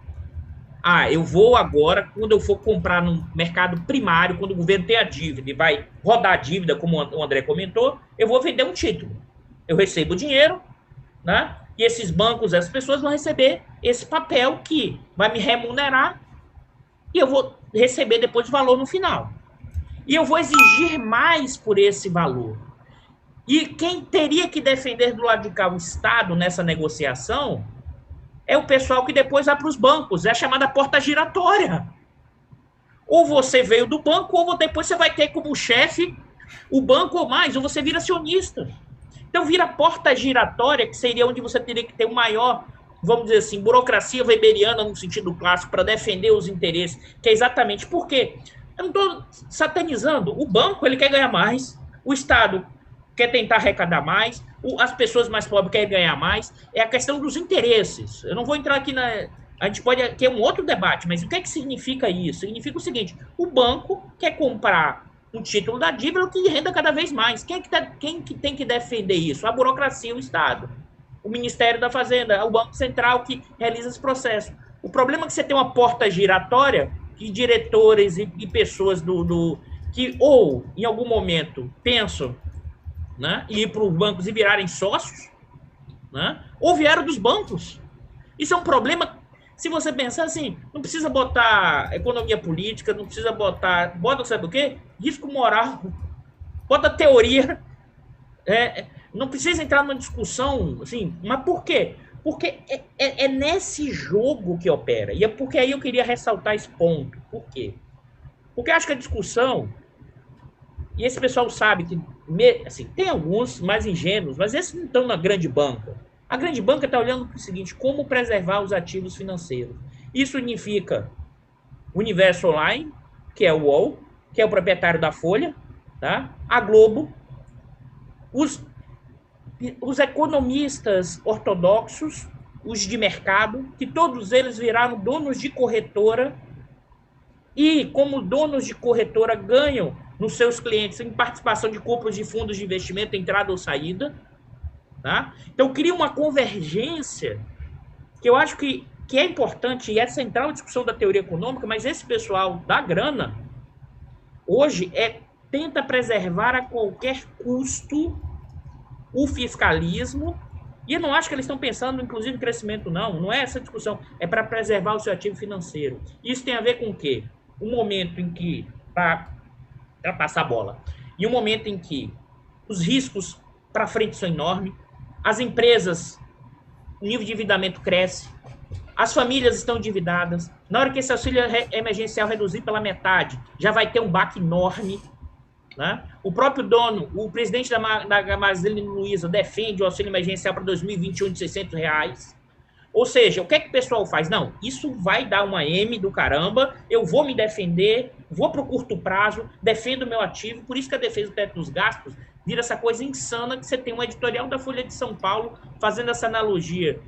Ah, eu vou agora, quando eu for comprar no mercado primário, quando o governo tem a dívida e vai rodar a dívida, como o André comentou, eu vou vender um título. Eu recebo o dinheiro, né? E esses bancos, essas pessoas vão receber esse papel que vai me remunerar e eu vou receber depois o valor no final. E eu vou exigir mais por esse valor. E quem teria que defender do lado de cá o Estado nessa negociação é o pessoal que depois vai para os bancos. É a chamada porta giratória. Ou você veio do banco, ou depois você vai ter como chefe o banco ou mais, ou você vira acionista. Então vira porta giratória, que seria onde você teria que ter o maior, vamos dizer assim, burocracia weberiana no sentido clássico, para defender os interesses, que é exatamente por quê? Eu não estou satanizando. O banco, ele quer ganhar mais, o Estado quer tentar arrecadar mais, as pessoas mais pobres querem ganhar mais, é a questão dos interesses. Eu não vou entrar aqui na... A gente pode ter um outro debate, mas o que é que significa isso? Significa o seguinte, o banco quer comprar um título da dívida que renda cada vez mais. Quem que tem que defender isso? A burocracia, o Estado, o Ministério da Fazenda, o Banco Central que realiza esse processo. O problema é que você tem uma porta giratória de diretores e pessoas que ou, em algum momento, pensam, né, ir para os bancos e virarem sócios, né, ou vieram dos bancos. Isso é um problema, se você pensar assim, não precisa botar economia política, não precisa bota sabe o quê? Risco moral, bota teoria, não precisa entrar numa discussão, assim, mas por quê? Porque é nesse jogo que opera, e é porque aí eu queria ressaltar esse ponto. Por quê? Porque eu acho que a discussão, e esse pessoal sabe que, assim, tem alguns mais ingênuos, mas esses não estão na grande banca. A grande banca está olhando para o seguinte, como preservar os ativos financeiros. Isso significa Universo Online, que é o UOL, que é o proprietário da Folha, tá? A Globo, os economistas ortodoxos, os de mercado, que todos eles viraram donos de corretora e, como donos de corretora, ganham nos seus clientes em participação de compras de fundos de investimento, entrada ou saída, Tá? Então, cria uma convergência que eu acho que é importante e é central a discussão da teoria econômica, mas esse pessoal da grana, hoje, tenta preservar a qualquer custo o fiscalismo, e eu não acho que eles estão pensando, inclusive, em crescimento, não é essa discussão, é para preservar o seu ativo financeiro. Isso tem a ver com o quê? Um momento em que, para passar a bola, e um momento em que os riscos para frente são enormes, as empresas, o nível de endividamento cresce, as famílias estão endividadas, na hora que esse auxílio emergencial reduzir pela metade, já vai ter um baque enorme, né? O próprio dono, o presidente da Magazine Luiza defende o auxílio emergencial para 2021 de R$600. Ou seja, o que é que o pessoal faz? Não, isso vai dar uma M do caramba, eu vou me defender, vou para o curto prazo, defendo o meu ativo, por isso que a defesa do teto dos gastos vira essa coisa insana que você tem um editorial da Folha de São Paulo fazendo essa analogia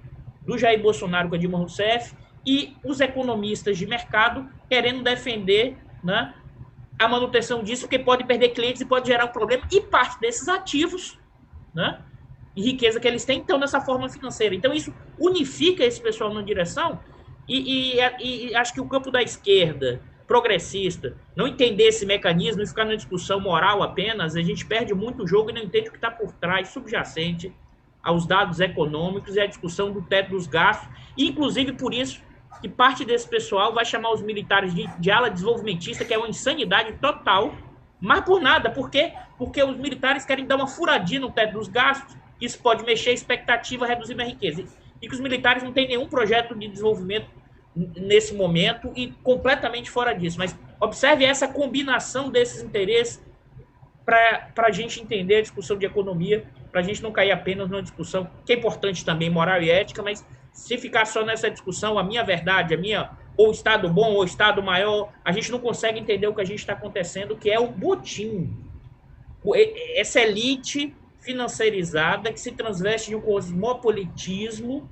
do Jair Bolsonaro com a Dilma Rousseff e os economistas de mercado querendo defender, né, a manutenção disso, porque pode perder clientes e pode gerar um problema, e parte desses ativos, né, e riqueza que eles têm, estão nessa forma financeira. Então, isso unifica esse pessoal numa direção, e acho que o campo da esquerda, progressista, não entender esse mecanismo e ficar na discussão moral apenas, a gente perde muito o jogo e não entende o que está por trás, subjacente aos dados econômicos e à discussão do teto dos gastos, e inclusive por isso que parte desse pessoal vai chamar os militares de ala desenvolvimentista, que é uma insanidade total, mas por nada. Por quê? Porque os militares querem dar uma furadinha no teto dos gastos, isso pode mexer a expectativa, reduzir a riqueza. E que os militares não têm nenhum projeto de desenvolvimento nesse momento e completamente fora disso. Mas observe essa combinação desses interesses para a gente entender a discussão de economia, para a gente não cair apenas numa discussão que é importante também, moral e ética, mas se ficar só nessa discussão, a minha verdade, a minha, ou Estado bom ou Estado maior, a gente não consegue entender o que a gente está acontecendo, que é o botim. Essa elite financeirizada que se transveste de um cosmopolitismo,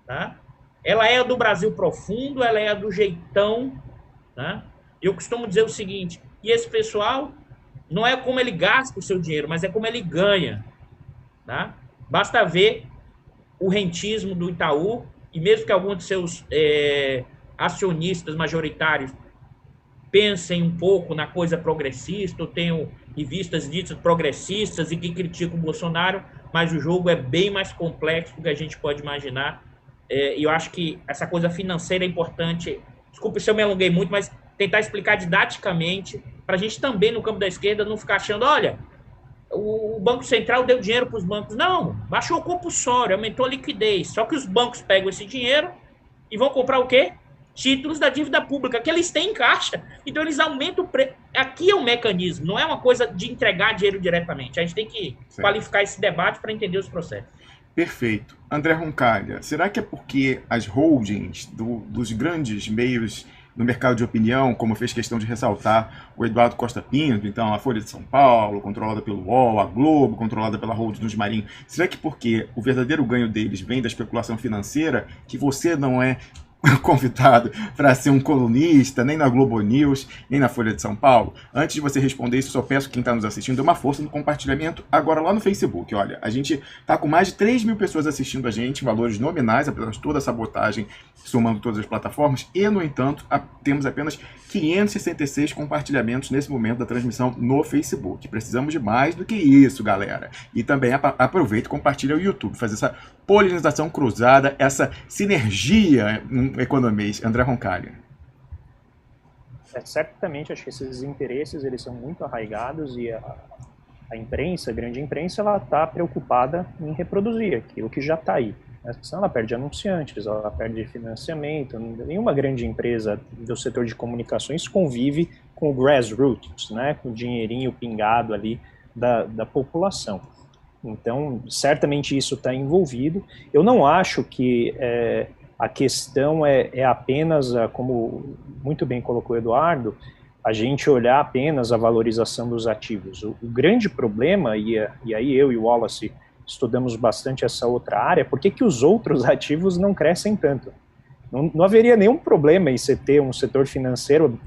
tá? Ela é a do Brasil profundo, ela é a do jeitão, tá? Eu costumo dizer o seguinte, e esse pessoal não é como ele gasta o seu dinheiro, mas é como ele ganha, tá? Basta ver o rentismo do Itaú, e mesmo que alguns de seus acionistas majoritários pensem um pouco na coisa progressista, ou tenham revistas ditas progressistas e que criticam o Bolsonaro, mas o jogo é bem mais complexo do que a gente pode imaginar. E eu acho que essa coisa financeira é importante. Desculpe se eu me alonguei muito, mas tentar explicar didaticamente, para a gente também, no campo da esquerda, não ficar achando, olha, o Banco Central deu dinheiro para os bancos. Não, baixou o compulsório, aumentou a liquidez. Só que os bancos pegam esse dinheiro e vão comprar o quê? Títulos da dívida pública, que eles têm em caixa. Então, eles aumentam o preço. Aqui é um mecanismo, não é uma coisa de entregar dinheiro diretamente. A gente tem que qualificar esse debate para entender os processos. Perfeito. André Roncalha, será que é porque as holdings dos grandes meios no mercado de opinião, como fez questão de ressaltar o Eduardo Costa Pinto, então a Folha de São Paulo, controlada pelo UOL, a Globo, controlada pela holding dos Marinho, será que porque o verdadeiro ganho deles vem da especulação financeira, que você não é convidado para ser um colunista, nem na Globo News, nem na Folha de São Paulo? Antes de você responder isso, só peço que quem está nos assistindo dê uma força no compartilhamento agora lá no Facebook. Olha, a gente está com mais de 3 mil pessoas assistindo a gente, valores nominais, apenas toda a sabotagem, somando todas as plataformas, e, no entanto, temos apenas 566 compartilhamentos nesse momento da transmissão no Facebook. Precisamos de mais do que isso, galera. E também aproveita e compartilha o YouTube, faz essa polinização cruzada, essa sinergia economês. André Roncalha. Certamente, acho que esses interesses eles são muito arraigados e a imprensa, a grande imprensa, ela está preocupada em reproduzir aquilo que já está aí. Senão ela perde anunciantes, ela perde financiamento. Nenhuma grande empresa do setor de comunicações convive com o grassroots, né, com o dinheirinho pingado ali da população. Então, certamente isso está envolvido. Eu não acho que a questão é apenas, como muito bem colocou o Eduardo, a gente olhar apenas a valorização dos ativos. O grande problema, e aí eu e o Wallace estudamos bastante essa outra área, por que os outros ativos não crescem tanto? Não haveria nenhum problema em você ter um setor financeiro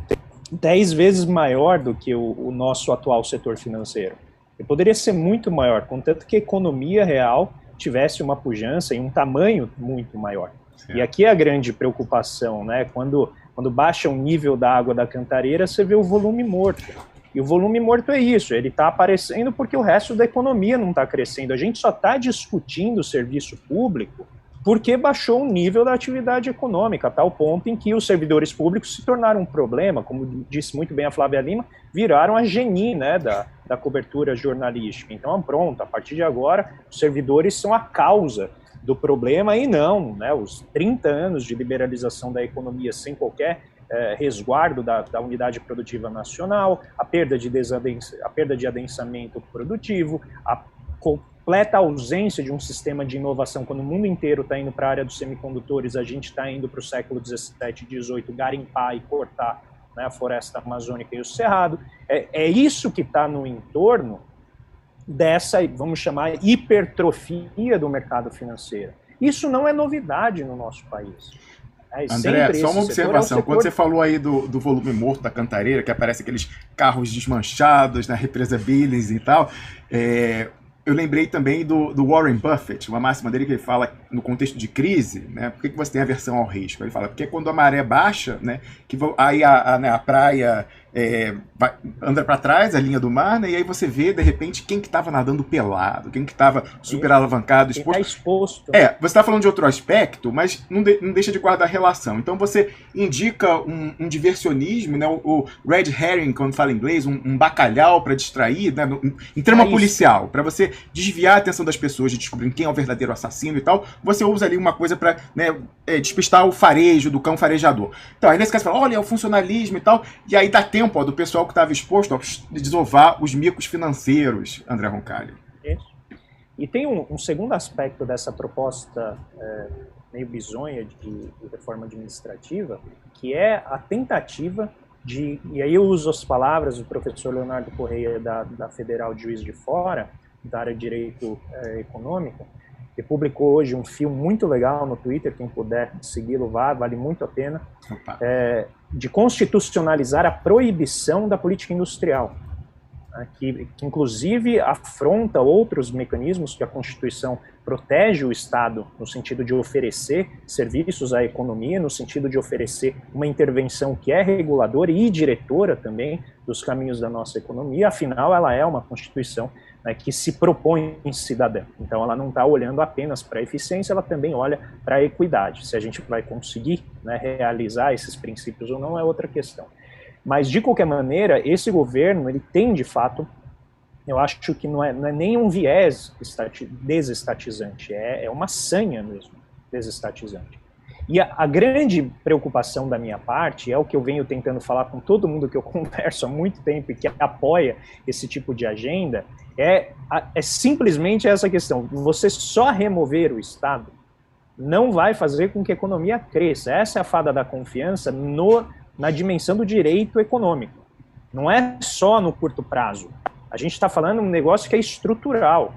10 vezes maior do que o nosso atual setor financeiro. Ele poderia ser muito maior, contanto que a economia real tivesse uma pujança e um tamanho muito maior. Certo. E aqui é a grande preocupação, né? Quando baixa o nível da água da cantareira, você vê o volume morto. E o volume morto é isso, ele está aparecendo porque o resto da economia não está crescendo. A gente só está discutindo o serviço público porque baixou o nível da atividade econômica, a tal ponto em que os servidores públicos se tornaram um problema, como disse muito bem a Flávia Lima, viraram a geni, né, da cobertura jornalística. Então, pronto, a partir de agora, os servidores são a causa do problema e não, né, os 30 anos de liberalização da economia sem qualquer resguardo da unidade produtiva nacional, a perda de adensamento produtivo, a completa ausência de um sistema de inovação. Quando o mundo inteiro está indo para a área dos semicondutores, a gente está indo para o século XVII, XVIII, garimpar e cortar, né, a floresta amazônica e o cerrado. É isso que está no entorno dessa, vamos chamar, hipertrofia do mercado financeiro. Isso não é novidade no nosso país. André, só uma observação. Quando você falou aí do volume morto da cantareira, que aparece aqueles carros desmanchados na represa Billings e tal, eu lembrei também do Warren Buffett, uma máxima dele que ele fala no contexto de crise, né? Por que você tem aversão ao risco? Ele fala, porque quando a maré baixa, né, que aí a praia anda para trás, a linha do mar, né, e aí você vê, de repente, quem que estava nadando pelado, quem que estava super alavancado, exposto. Quem tá exposto. Você está falando de outro aspecto, mas não deixa de guardar relação. Então você indica um diversionismo, né, o red herring, quando fala em inglês, um bacalhau para distrair, né, em trama policial, para você desviar a atenção das pessoas de descobrir quem é o verdadeiro assassino e tal, você usa ali uma coisa para, né, despistar o farejo do cão farejador. Então aí nesse caso você fala, olha, é o funcionalismo e tal, e aí dá tempo do pessoal que estava exposto a desovar os micos financeiros, André Roncalli. Isso. E tem um segundo aspecto dessa proposta meio bizonha de reforma administrativa, que é a tentativa de, e aí eu uso as palavras do professor Leonardo Correia da Federal de Juiz de Fora, da área de Direito Econômico, que publicou hoje um filme muito legal no Twitter, quem puder segui-lo, vale muito a pena, de constitucionalizar a proibição da política industrial, né, que inclusive afronta outros mecanismos que a Constituição protege o Estado, no sentido de oferecer serviços à economia, no sentido de oferecer uma intervenção que é reguladora e diretora também dos caminhos da nossa economia. Afinal, ela é uma Constituição, né, que se propõe cidadã. Então, ela não está olhando apenas para a eficiência, ela também olha para a equidade. Se a gente vai conseguir, né, realizar esses princípios ou não é outra questão. Mas, de qualquer maneira, esse governo, ele tem, de fato, eu acho que não é nem um viés desestatizante, é uma sanha mesmo, desestatizante. E a grande preocupação da minha parte, é o que eu venho tentando falar com todo mundo que eu converso há muito tempo e que apoia esse tipo de agenda, é simplesmente essa questão. Você só remover o Estado não vai fazer com que a economia cresça. Essa é a fada da confiança na dimensão do direito econômico. Não é só no curto prazo. A gente está falando de um negócio que é estrutural.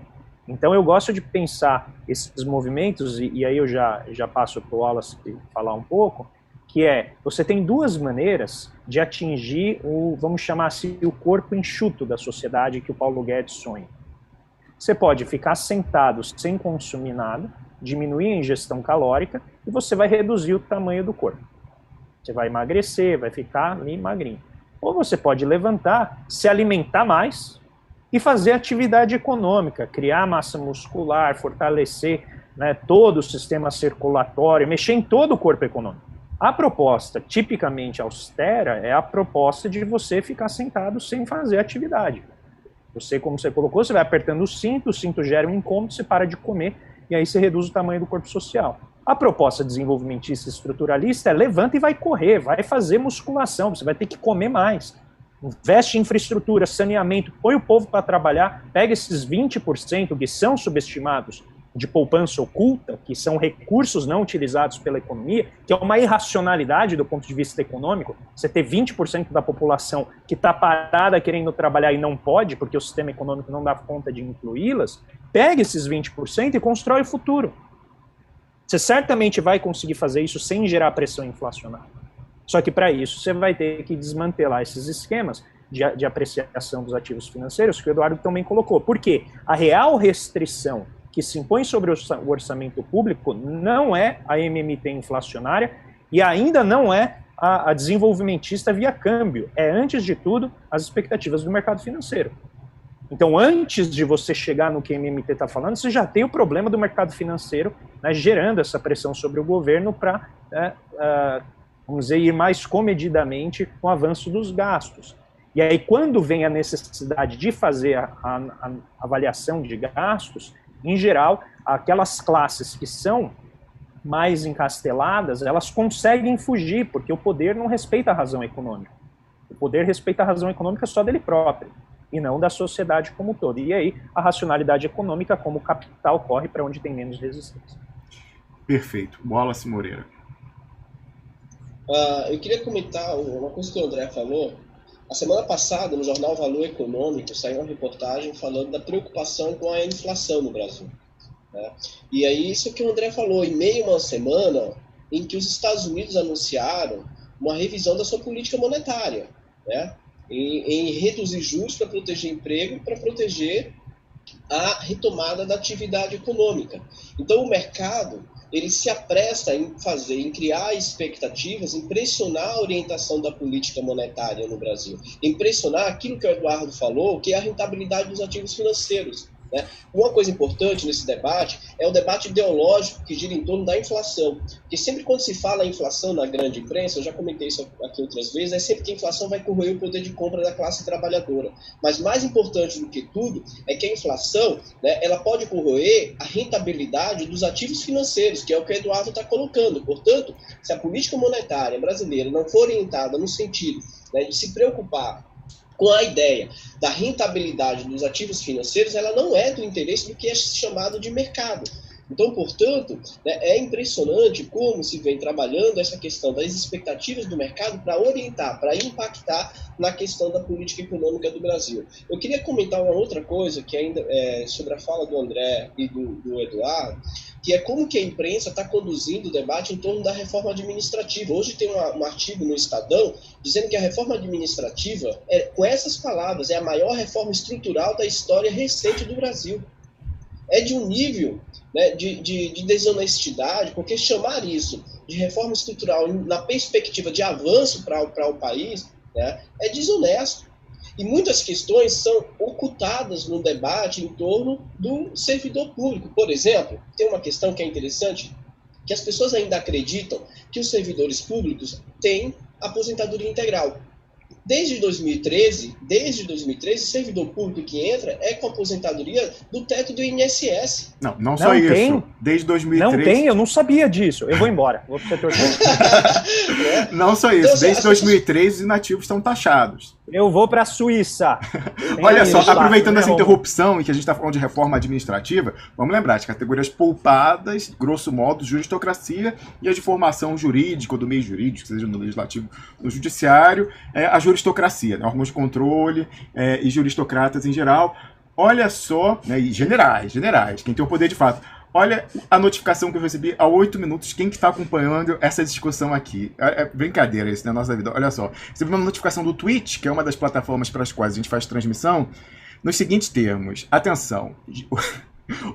Então eu gosto de pensar esses movimentos, e aí eu já passo para o Wallace falar um pouco, que você tem duas maneiras de atingir vamos chamar assim, o corpo enxuto da sociedade que o Paulo Guedes sonha. Você pode ficar sentado sem consumir nada, diminuir a ingestão calórica, e você vai reduzir o tamanho do corpo. Você vai emagrecer, vai ficar ali magrinho. Ou você pode levantar, se alimentar mais e fazer atividade econômica, criar massa muscular, fortalecer, né, todo o sistema circulatório, mexer em todo o corpo econômico. A proposta tipicamente austera é a proposta de você ficar sentado sem fazer atividade. Você, como você colocou, você vai apertando o cinto gera um incômodo, você para de comer e aí você reduz o tamanho do corpo social. A proposta desenvolvimentista estruturalista é levanta e vai correr, vai fazer musculação, você vai ter que comer mais. Investe em infraestrutura, saneamento, põe o povo para trabalhar, pega esses 20% que são subestimados de poupança oculta, que são recursos não utilizados pela economia, que é uma irracionalidade do ponto de vista econômico, você ter 20% da população que está parada querendo trabalhar e não pode, porque o sistema econômico não dá conta de incluí-las, pega esses 20% e constrói o futuro. Você certamente vai conseguir fazer isso sem gerar pressão inflacionária. Só que para isso você vai ter que desmantelar esses esquemas de apreciação dos ativos financeiros, que o Eduardo também colocou. Por quê? A real restrição que se impõe sobre o orçamento público não é a MMT inflacionária e ainda não é a desenvolvimentista via câmbio. É, antes de tudo, as expectativas do mercado financeiro. Então, antes de você chegar no que a MMT está falando, você já tem o problema do mercado financeiro, né, gerando essa pressão sobre o governo para, vamos dizer, ir mais comedidamente com o avanço dos gastos. E aí, quando vem a necessidade de fazer a avaliação de gastos, em geral, aquelas classes que são mais encasteladas, elas conseguem fugir, porque o poder não respeita a razão econômica. O poder respeita a razão econômica só dele próprio, e não da sociedade como um todo. E aí, a racionalidade econômica, como capital, corre para onde tem menos resistência. Perfeito. Wallace Moreira. Eu queria comentar uma coisa que o André falou. A semana passada, no jornal Valor Econômico, saiu uma reportagem falando da preocupação com a inflação no Brasil. Né? E aí, isso que o André falou, em meio a uma semana em que os Estados Unidos anunciaram uma revisão da sua política monetária, né? Em reduzir juros para proteger emprego, para proteger a retomada da atividade econômica. Então, o mercado ele se apresta em criar expectativas, em pressionar a orientação da política monetária no Brasil, em pressionar aquilo que o Eduardo falou, que é a rentabilidade dos ativos financeiros. Né? Uma coisa importante nesse debate é o debate ideológico que gira em torno da inflação. Porque sempre quando se fala em inflação na grande imprensa, eu já comentei isso aqui outras vezes, é sempre que a inflação vai corroer o poder de compra da classe trabalhadora. Mas mais importante do que tudo é que a inflação, né, ela pode corroer a rentabilidade dos ativos financeiros, que é o que o Eduardo está colocando. Portanto, se a política monetária brasileira não for orientada no sentido, né, de se preocupar com a ideia da rentabilidade dos ativos financeiros, ela não é do interesse do que é chamado de mercado. Então, portanto, né, é impressionante como se vem trabalhando essa questão das expectativas do mercado para orientar, para impactar na questão da política econômica do Brasil. Eu queria comentar uma outra coisa, que ainda é sobre a fala do André e do Eduardo, que é como que a imprensa está conduzindo o debate em torno da reforma administrativa. Hoje tem um artigo no Estadão dizendo que a reforma administrativa, com essas palavras, é a maior reforma estrutural da história recente do Brasil. É de um nível, né, de desonestidade, porque chamar isso de reforma estrutural na perspectiva de avanço para o país, né, é desonesto. E muitas questões são ocultadas no debate em torno do servidor público. Por exemplo, tem uma questão que é interessante, que as pessoas ainda acreditam que os servidores públicos têm aposentadoria integral. Desde 2013, o servidor público que entra é com aposentadoria do teto do INSS. Não só isso. Tem. Desde 2013... Não tem, eu não sabia disso. Eu vou embora. Vou pro setor Não só isso. Então, desde 2013 os inativos estão taxados. Eu vou para a Suíça. Olha só, aproveitando essa interrupção em que a gente está falando de reforma administrativa, vamos lembrar as categorias poupadas, grosso modo, juristocracia e a de formação jurídica, ou do meio jurídico, seja no legislativo, no judiciário, a juristocracia, né, órgãos de controle e juristocratas em geral. Olha só, né, e generais, quem tem o poder de fato. Olha a notificação que eu recebi há 8 minutos. Quem que está acompanhando essa discussão aqui? É brincadeira isso na nossa vida. Olha só. Recebi uma notificação do Twitch, que é uma das plataformas para as quais a gente faz transmissão, nos seguintes termos. Atenção.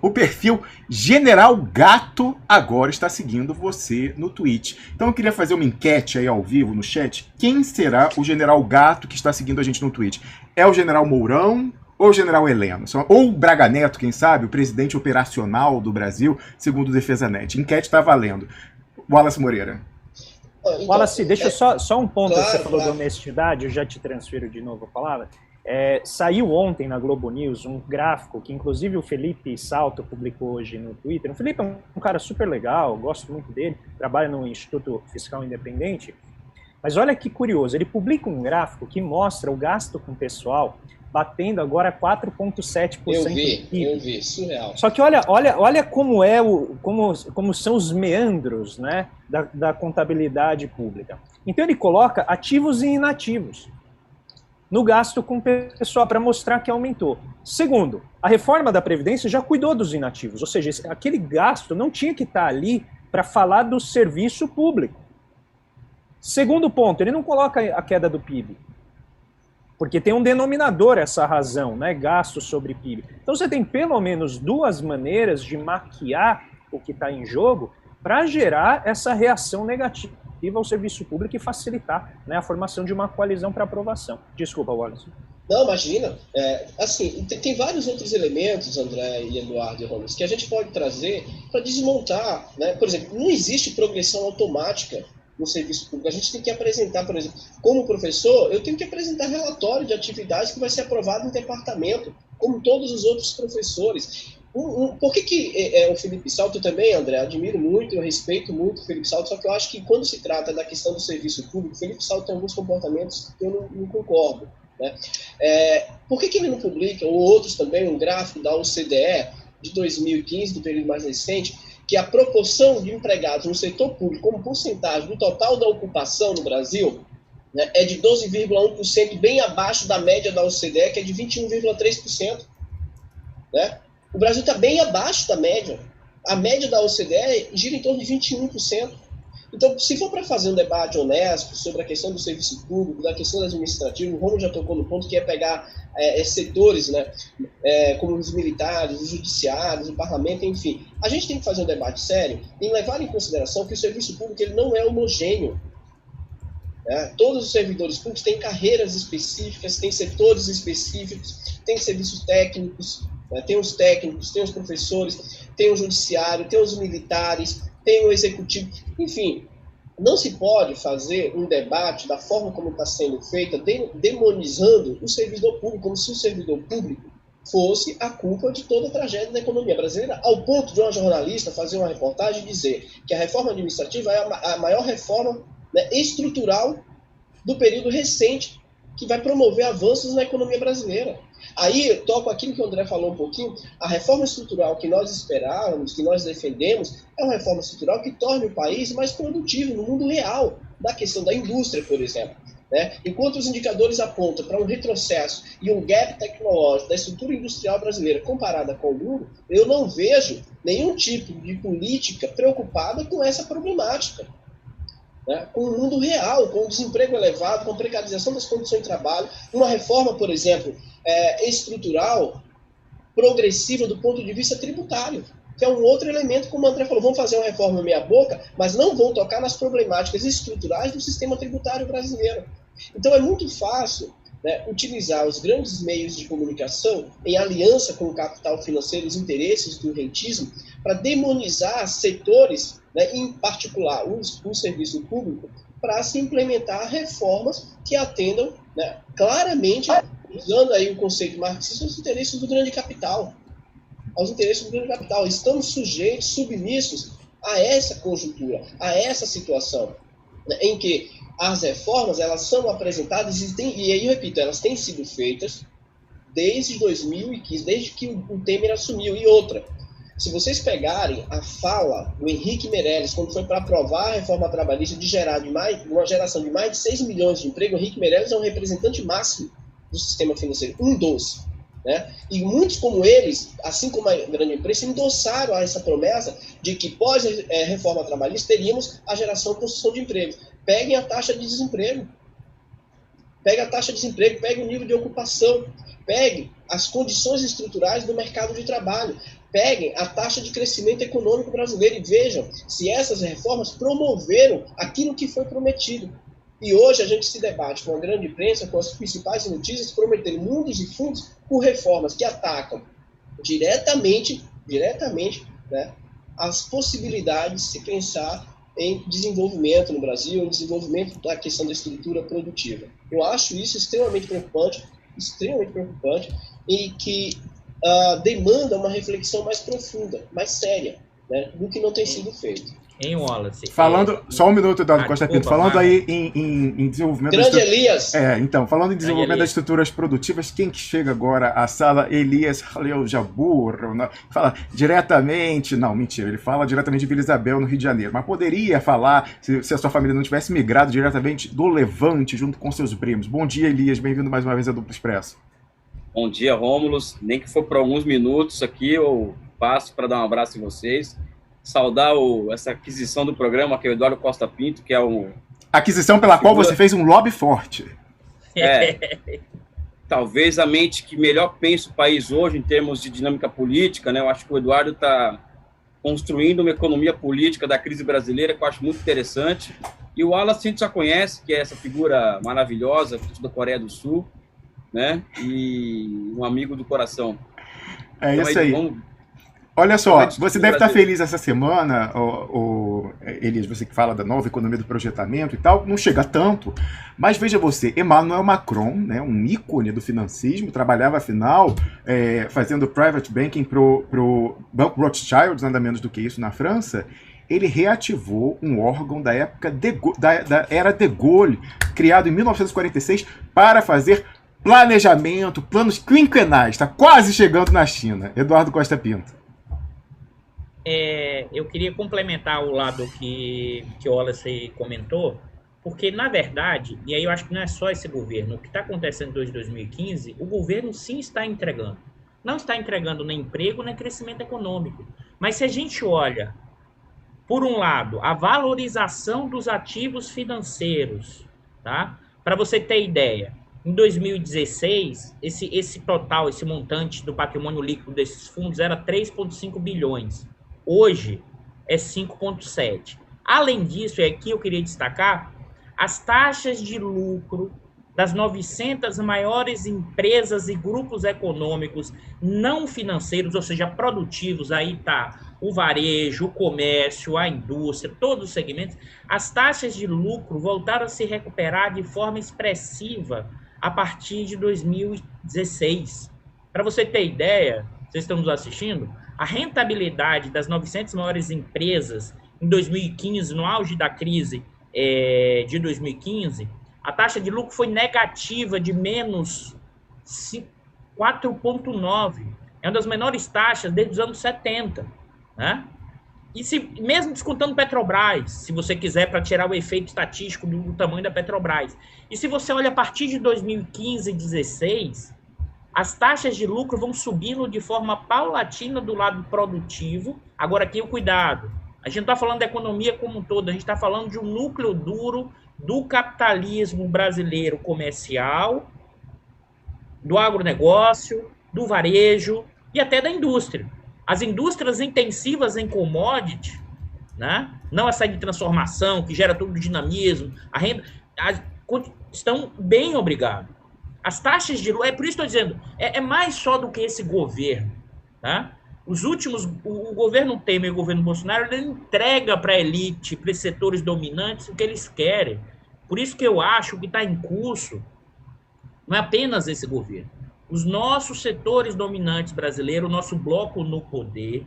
O perfil General Gato agora está seguindo você no Twitch. Então eu queria fazer uma enquete aí ao vivo no chat. Quem será o General Gato que está seguindo a gente no Twitch? É o General Mourão? Ou o General Heleno, ou o Braga Neto, quem sabe, o presidente operacional do Brasil, segundo o Defesa Net. Enquete está valendo. Wallace Moreira. Então, Wallace, deixa só um ponto. Claro, você falou de honestidade, eu já te transfiro de novo a palavra. Saiu ontem na Globo News um gráfico que, inclusive, o Felipe Salto publicou hoje no Twitter. O Felipe é um cara super legal, gosto muito dele, trabalha no Instituto Fiscal Independente. Mas olha que curioso, ele publica um gráfico que mostra o gasto com pessoal batendo agora 4,7% do PIB. Eu vi, surreal. Só que olha como são os meandros, né, da contabilidade pública. Então ele coloca ativos e inativos no gasto com pessoal para mostrar que aumentou. Segundo, a reforma da Previdência já cuidou dos inativos, ou seja, aquele gasto não tinha que estar ali para falar do serviço público. Segundo ponto, ele não coloca a queda do PIB. Porque tem um denominador essa razão, né? Gasto sobre PIB. Então você tem pelo menos duas maneiras de maquiar o que está em jogo para gerar essa reação negativa ao serviço público e facilitar, né, a formação de uma coalizão para aprovação. Desculpa, Wallace. Não, imagina. Assim, tem vários outros elementos, André e Eduardo e Ramos, que a gente pode trazer para desmontar, né? Por exemplo, não existe progressão automática no serviço público. A gente tem que apresentar, por exemplo, como professor, eu tenho que apresentar relatório de atividades que vai ser aprovado no departamento, como todos os outros professores. Por que o Felipe Salto também, André, admiro muito, eu respeito muito o Felipe Salto, só que eu acho que quando se trata da questão do serviço público, o Felipe Salto tem alguns comportamentos que eu não concordo. Né? Por que ele não publica, ou outros também, um gráfico da OCDE de 2015, do período mais recente, que a proporção de empregados no setor público como porcentagem do total da ocupação no Brasil, né, é de 12,1%, bem abaixo da média da OCDE, que é de 21,3%. Né? O Brasil está bem abaixo da média. A média da OCDE gira em torno de 21%. Então, se for para fazer um debate honesto sobre a questão do serviço público, da questão administrativa, o Romulo já tocou no ponto que é pegar setores, né, como os militares, os judiciários, o parlamento, enfim. A gente tem que fazer um debate sério e levar em consideração que o serviço público ele não é homogêneo. Né? Todos os servidores públicos têm carreiras específicas, têm setores específicos, têm serviços técnicos, né? Tem os técnicos, tem os professores, tem o judiciário, tem os militares, tem o executivo, enfim, não se pode fazer um debate da forma como está sendo feita, demonizando o servidor público, como se o servidor público fosse a culpa de toda a tragédia da economia brasileira, ao ponto de uma jornalista fazer uma reportagem e dizer que a reforma administrativa é a maior reforma, né, estrutural do período recente, que vai promover avanços na economia brasileira. Aí eu toco aquilo que o André falou um pouquinho, a reforma estrutural que nós esperávamos, que nós defendemos, é uma reforma estrutural que torne o país mais produtivo no mundo real, na questão da indústria, por exemplo. Né? Enquanto os indicadores apontam para um retrocesso e um gap tecnológico da estrutura industrial brasileira comparada com o mundo, eu não vejo nenhum tipo de política preocupada com essa problemática. Né? Com o mundo real, com o desemprego elevado, com a precarização das condições de trabalho, uma reforma, por exemplo, estrutural, progressiva do ponto de vista tributário, que é um outro elemento, como o André falou, vão fazer uma reforma meia boca, mas não vão tocar nas problemáticas estruturais do sistema tributário brasileiro. Então é muito fácil, né, utilizar os grandes meios de comunicação em aliança com o capital financeiro, os interesses do rentismo, para demonizar setores, né, em particular o serviço público, para se implementar reformas que atendam, né, claramente, usando aí o conceito marxista, aos interesses do grande capital. Aos interesses do grande capital. Estamos sujeitos, submissos a essa conjuntura, a essa situação, né, em que as reformas elas são apresentadas e aí eu repito, elas têm sido feitas desde 2015, desde que o Temer assumiu. E outra, se vocês pegarem a fala do Henrique Meirelles, quando foi para aprovar a reforma trabalhista de uma geração de mais de 6 milhões de emprego, o Henrique Meirelles é um representante máximo do sistema financeiro, um dos. Né? E muitos como eles, assim como a grande imprensa, endossaram a essa promessa de que pós-reforma trabalhista teríamos a geração e construção de emprego. Peguem a taxa de desemprego. Peguem a taxa de desemprego, peguem o nível de ocupação, peguem as condições estruturais do mercado de trabalho, peguem a taxa de crescimento econômico brasileiro e vejam se essas reformas promoveram aquilo que foi prometido. E hoje a gente se debate com a grande imprensa, com as principais notícias, prometendo mundos e fundos por reformas que atacam diretamente, né, as possibilidades de se pensar em desenvolvimento no Brasil, em desenvolvimento da questão da estrutura produtiva. Eu acho isso extremamente preocupante e que demanda uma reflexão mais profunda, mais séria, né, do que não tem sido feito. Em Wallace. Falando, só um minuto, Eduardo Costa Pinto, falando aí em desenvolvimento... Grande Elias! Então, falando em desenvolvimento das estruturas produtivas, quem que chega agora à sala? Elias Halil Jabur, fala diretamente, não, mentira, ele fala diretamente de Vila Isabel, no Rio de Janeiro, mas poderia falar, se a sua família não tivesse migrado diretamente do Levante, junto com seus primos. Bom dia, Elias, bem-vindo mais uma vez a Duplo Expresso. Bom dia, Rômulos, nem que for por alguns minutos aqui, eu passo para dar um abraço em vocês. Saudar essa aquisição do programa, que é o Eduardo Costa Pinto, que é um... Aquisição pela qual você fez um lobby forte. talvez a mente que melhor pensa o país hoje em termos de dinâmica política, né? Eu acho que o Eduardo está construindo uma economia política da crise brasileira que eu acho muito interessante. E o Wallace a gente já conhece, que é essa figura maravilhosa da Coreia do Sul, né? E um amigo do coração. É então, isso aí. Olha só, você deve estar feliz essa semana, Elias, você que fala da nova economia do projetamento e tal, não chega tanto, mas veja você, Emmanuel Macron, né, um ícone do financismo, trabalhava afinal fazendo private banking pro Banco Rothschild, nada menos do que isso, na França. Ele reativou um órgão da época da era de Gaulle, criado em 1946 para fazer planejamento, planos quinquenais, está quase chegando na China. Eduardo Costa Pinto. Eu queria complementar o lado que o Wallace comentou, porque, na verdade, e aí eu acho que não é só esse governo, o que está acontecendo desde 2015, o governo sim está entregando. Não está entregando nem emprego, nem crescimento econômico. Mas se a gente olha, por um lado, a valorização dos ativos financeiros, tá? Para você ter ideia, em 2016, esse total, esse montante do patrimônio líquido desses fundos era 3,5 bilhões. Hoje é 5,7. Além disso, e aqui eu queria destacar, as taxas de lucro das 900 maiores empresas e grupos econômicos não financeiros, ou seja, produtivos, aí tá o varejo, o comércio, a indústria, todos os segmentos, as taxas de lucro voltaram a se recuperar de forma expressiva a partir de 2016. Para você ter ideia, vocês estão nos assistindo, a rentabilidade das 900 maiores empresas em 2015, no auge da crise de 2015, a taxa de lucro foi negativa de menos 4,9. É uma das menores taxas desde os anos 70. Né? E mesmo descontando Petrobras, se você quiser, para tirar o efeito estatístico do tamanho da Petrobras. E se você olha a partir de 2015 e 2016... as taxas de lucro vão subindo de forma paulatina do lado produtivo. Agora, aqui o cuidado. A gente não está falando da economia como um todo, a gente está falando de um núcleo duro do capitalismo brasileiro comercial, do agronegócio, do varejo e até da indústria. As indústrias intensivas em commodity, né? Não essa de transformação, que gera todo o dinamismo, a renda, estão bem obrigados. As taxas de lucro, por isso estou dizendo, é mais só do que esse governo. Tá? Os últimos, o governo Temer e o governo Bolsonaro, ele entrega para a elite, para os setores dominantes, o que eles querem. Por isso que eu acho que está em curso, não é apenas esse governo. Os nossos setores dominantes brasileiros, o nosso bloco no poder,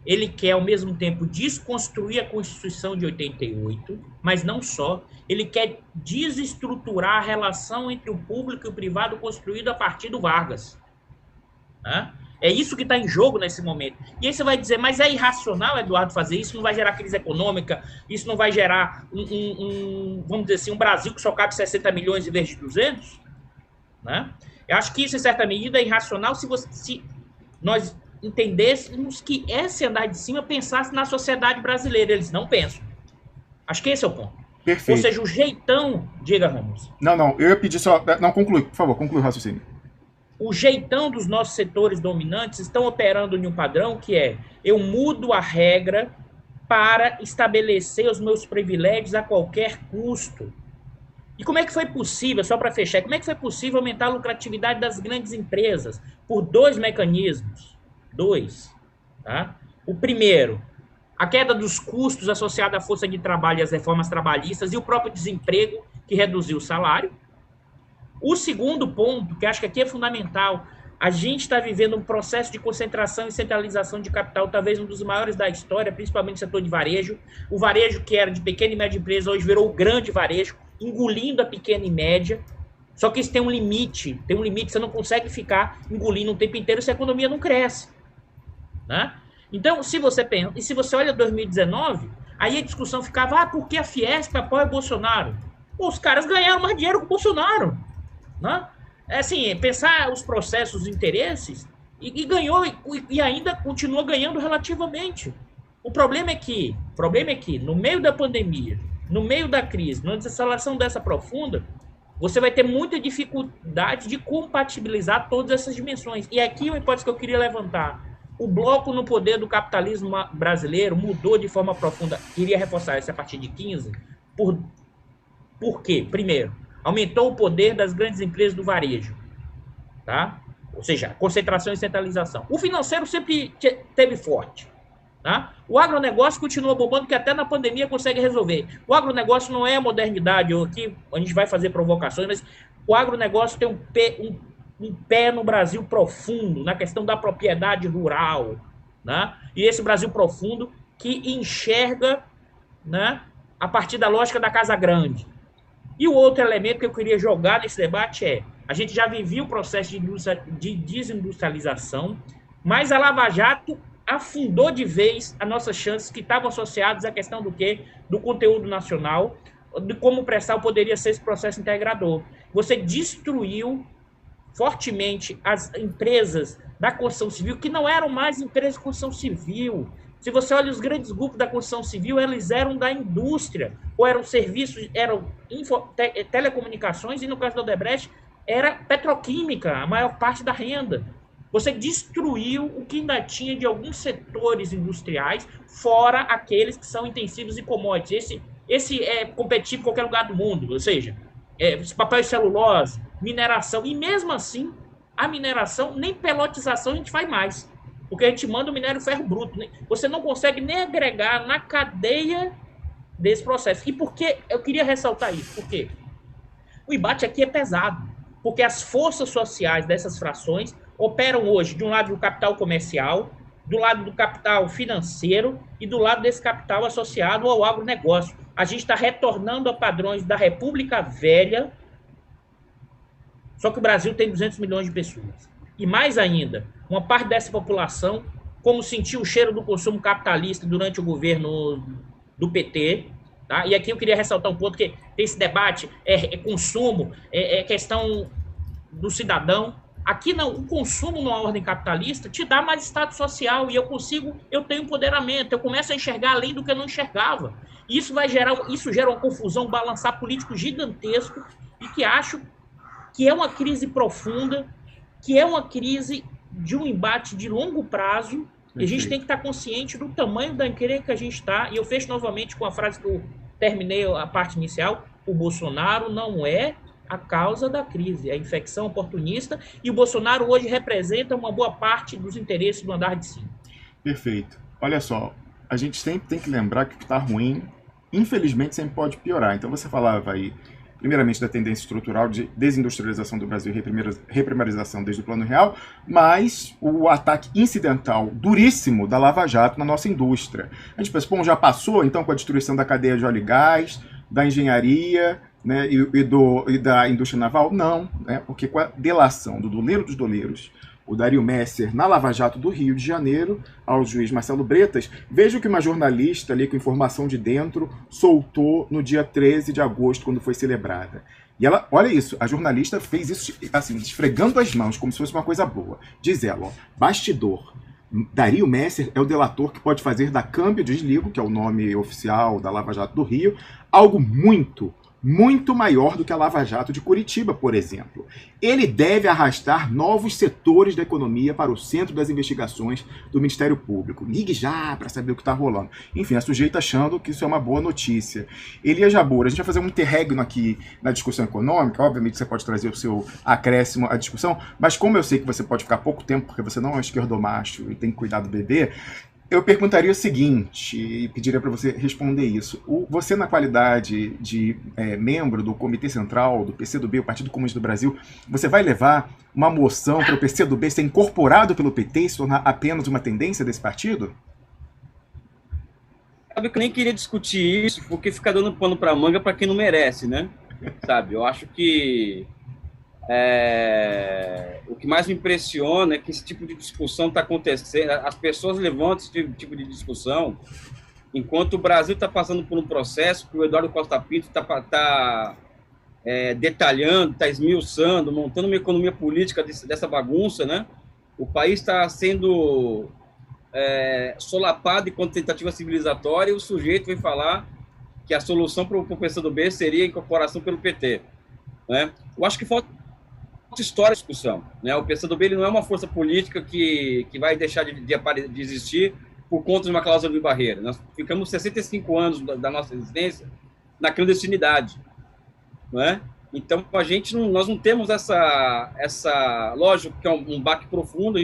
ele quer, ao mesmo tempo, desconstruir a Constituição de 88, mas não só. Ele quer desestruturar a relação entre o público e o privado construído a partir do Vargas. Né? É isso que está em jogo nesse momento. E aí você vai dizer, mas é irracional, Eduardo, fazer isso? Não vai gerar crise econômica? Isso não vai gerar, vamos dizer assim, um Brasil que só cabe 60 milhões em vez de 200? Né? Eu acho que isso, em certa medida, é irracional se nós entendêssemos que esse andar de cima pensasse na sociedade brasileira. Eles não pensam. Acho que esse é o ponto. Perfeito. Ou seja, o jeitão... Diga, Ramos. Não, eu ia pedir só... Não, conclui, por favor, conclui o raciocínio. O jeitão dos nossos setores dominantes estão operando em um padrão que é: eu mudo a regra para estabelecer os meus privilégios a qualquer custo. E como é que foi possível, só para fechar, como é que foi possível aumentar a lucratividade das grandes empresas? Por 2 mecanismos. 2. Tá? O primeiro, a queda dos custos associada à força de trabalho e às reformas trabalhistas e o próprio desemprego, que reduziu o salário. O segundo ponto, que acho que aqui é fundamental, a gente está vivendo um processo de concentração e centralização de capital, talvez um dos maiores da história, principalmente no setor de varejo. O varejo, que era de pequena e média empresa, hoje virou o grande varejo, engolindo a pequena e média. Só que isso tem um limite, você não consegue ficar engolindo o tempo inteiro se a economia não cresce. Né? Então, se você pensa, e se você olha 2019, aí a discussão ficava, por que a Fiesp apoia o Bolsonaro? Pô, os caras ganharam mais dinheiro que o Bolsonaro. Né? É assim, pensar os processos, os interesses, e ganhou, e ainda continua ganhando relativamente. O problema é que, no meio da pandemia, no meio da crise, numa desaceleração dessa profunda, você vai ter muita dificuldade de compatibilizar todas essas dimensões. E aqui uma hipótese que eu queria levantar. O bloco no poder do capitalismo brasileiro mudou de forma profunda. Queria reforçar isso a partir de 15. Por quê? Primeiro, aumentou o poder das grandes empresas do varejo. Tá? Ou seja, concentração e centralização. O financeiro sempre teve forte. Tá? O agronegócio continua bombando, que até na pandemia consegue resolver. O agronegócio não é a modernidade, aqui a gente vai fazer provocações, mas o agronegócio tem um pé no Brasil profundo, na questão da propriedade rural. Né? E esse Brasil profundo que enxerga, né, a partir da lógica da Casa Grande. E o outro elemento que eu queria jogar nesse debate é, a gente já vivia o processo de desindustrialização, mas a Lava Jato afundou de vez as nossas chances que estavam associadas à questão do quê? Do conteúdo nacional, de como o pré-sal poderia ser esse processo integrador. Você destruiu fortemente as empresas da construção civil, que não eram mais empresas de construção civil. Se você olha os grandes grupos da construção civil, eles eram da indústria, ou eram serviços, eram telecomunicações, e no caso da Odebrecht, era petroquímica, a maior parte da renda. Você destruiu o que ainda tinha de alguns setores industriais, fora aqueles que são intensivos em commodities. Esse é competitivo em qualquer lugar do mundo, ou seja, papel e celulose, mineração. E mesmo assim, a mineração, nem pelotização a gente faz mais, porque a gente manda o minério ferro bruto. Você não consegue nem agregar na cadeia desse processo. E por que eu queria ressaltar isso? Por quê? O embate aqui é pesado, porque as forças sociais dessas frações operam hoje, de um lado do capital comercial, do lado do capital financeiro e do lado desse capital associado ao agronegócio. A gente está retornando a padrões da República Velha, só que o Brasil tem 200 milhões de pessoas. E mais ainda, uma parte dessa população, como sentiu o cheiro do consumo capitalista durante o governo do PT, tá? E aqui eu queria ressaltar um ponto, que tem esse debate, consumo, questão do cidadão. Aqui não, o consumo numa ordem capitalista te dá mais status social, e eu tenho empoderamento, eu começo a enxergar além do que eu não enxergava. Isso gera uma confusão, um balançar político gigantesco, e que acho que é uma crise profunda, que é uma crise de um embate de longo prazo, e a gente tem que estar consciente do tamanho da encrenca que a gente está. E eu fecho novamente com a frase que eu terminei a parte inicial: o Bolsonaro não é a causa da crise, é a infecção oportunista, e o Bolsonaro hoje representa uma boa parte dos interesses do andar de cima. Perfeito. Olha só, a gente sempre tem que lembrar que o que está ruim, infelizmente, sempre pode piorar. Então você falava aí, primeiramente, da tendência estrutural de desindustrialização do Brasil e reprimarização desde o Plano Real, mas o ataque incidental duríssimo da Lava Jato na nossa indústria. A gente pensa, bom, já passou, então, com a destruição da cadeia de óleo e gás, da engenharia, né, e da indústria naval? Não, né, porque com a delação do doleiro dos doleiros, o Dario Messer, na Lava Jato do Rio de Janeiro, ao juiz Marcelo Bretas, veja o que uma jornalista ali com informação de dentro soltou no dia 13 de agosto, quando foi celebrada. E ela, olha isso, a jornalista fez isso assim, esfregando as mãos, como se fosse uma coisa boa. Diz ela, ó, bastidor: Dario Messer é o delator que pode fazer da Câmbio Desligo, que é o nome oficial da Lava Jato do Rio, algo muito maior do que a Lava Jato de Curitiba, por exemplo. Ele deve arrastar novos setores da economia para o centro das investigações do Ministério Público. Ligue já para saber o que está rolando. Enfim, a sujeita achando que isso é uma boa notícia. Elias Jabbour, a gente vai fazer um interregno aqui na discussão econômica. Obviamente você pode trazer o seu acréscimo à discussão, mas como eu sei que você pode ficar pouco tempo, porque você não é um esquerdomacho e tem que cuidar do bebê, eu perguntaria o seguinte, e pediria para você responder isso. Você, na qualidade de membro do Comitê Central do PCdoB, o Partido Comunista do Brasil, você vai levar uma moção para o PCdoB ser incorporado pelo PT e se tornar apenas uma tendência desse partido? Sabe que eu nem queria discutir isso, porque fica dando pano para manga para quem não merece, né? Sabe, eu acho que o que mais me impressiona é que esse tipo de discussão está acontecendo, as pessoas levantam esse tipo de discussão enquanto o Brasil está passando por um processo que o Eduardo Costa Pinto está detalhando, está esmiuçando, montando uma economia política dessa bagunça, né? O país está sendo solapado enquanto tentativa civilizatória, e o sujeito vem falar que a solução para o PCdoB seria a incorporação pelo PT. né? Eu acho que falta história de discussão, né? O PCdoB ele não é uma força política que vai deixar de existir por conta de uma cláusula de barreira. Nós ficamos 65 anos da nossa existência na clandestinidade, não é? Então nós não temos essa lógico que é um baque profundo.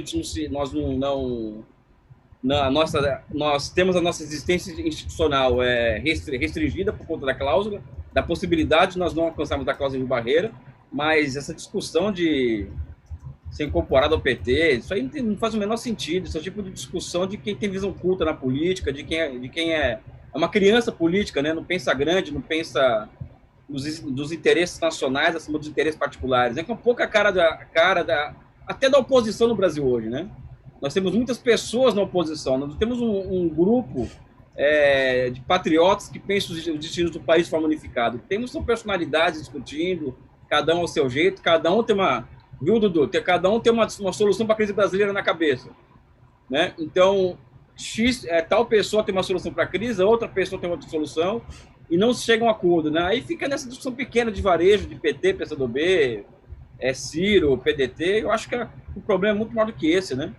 Nós temos a nossa existência institucional restringida por conta da cláusula, da possibilidade de nós não alcançarmos a cláusula de barreira. Mas essa discussão de ser incorporado ao PT, isso aí não faz o menor sentido. Isso é o tipo de discussão de quem tem visão culta na política, de quem é uma criança política, né? Não pensa grande, não pensa dos interesses nacionais acima dos interesses particulares. É com pouca cara até da oposição no Brasil hoje, né? Nós temos muitas pessoas na oposição, nós temos um grupo de patriotas que pensam os destinos do país de forma unificada. Temos personalidades discutindo, cada um ao seu jeito, cada um tem viu, Dudu? Cada um tem uma solução para a crise brasileira na cabeça, né? Então, tal pessoa tem uma solução para a crise, outra pessoa tem outra solução, e não se chega a um acordo, né? Aí fica nessa discussão pequena de varejo, de PT, PCdoB, Ciro, PDT. Eu acho que o problema é muito maior do que esse, né?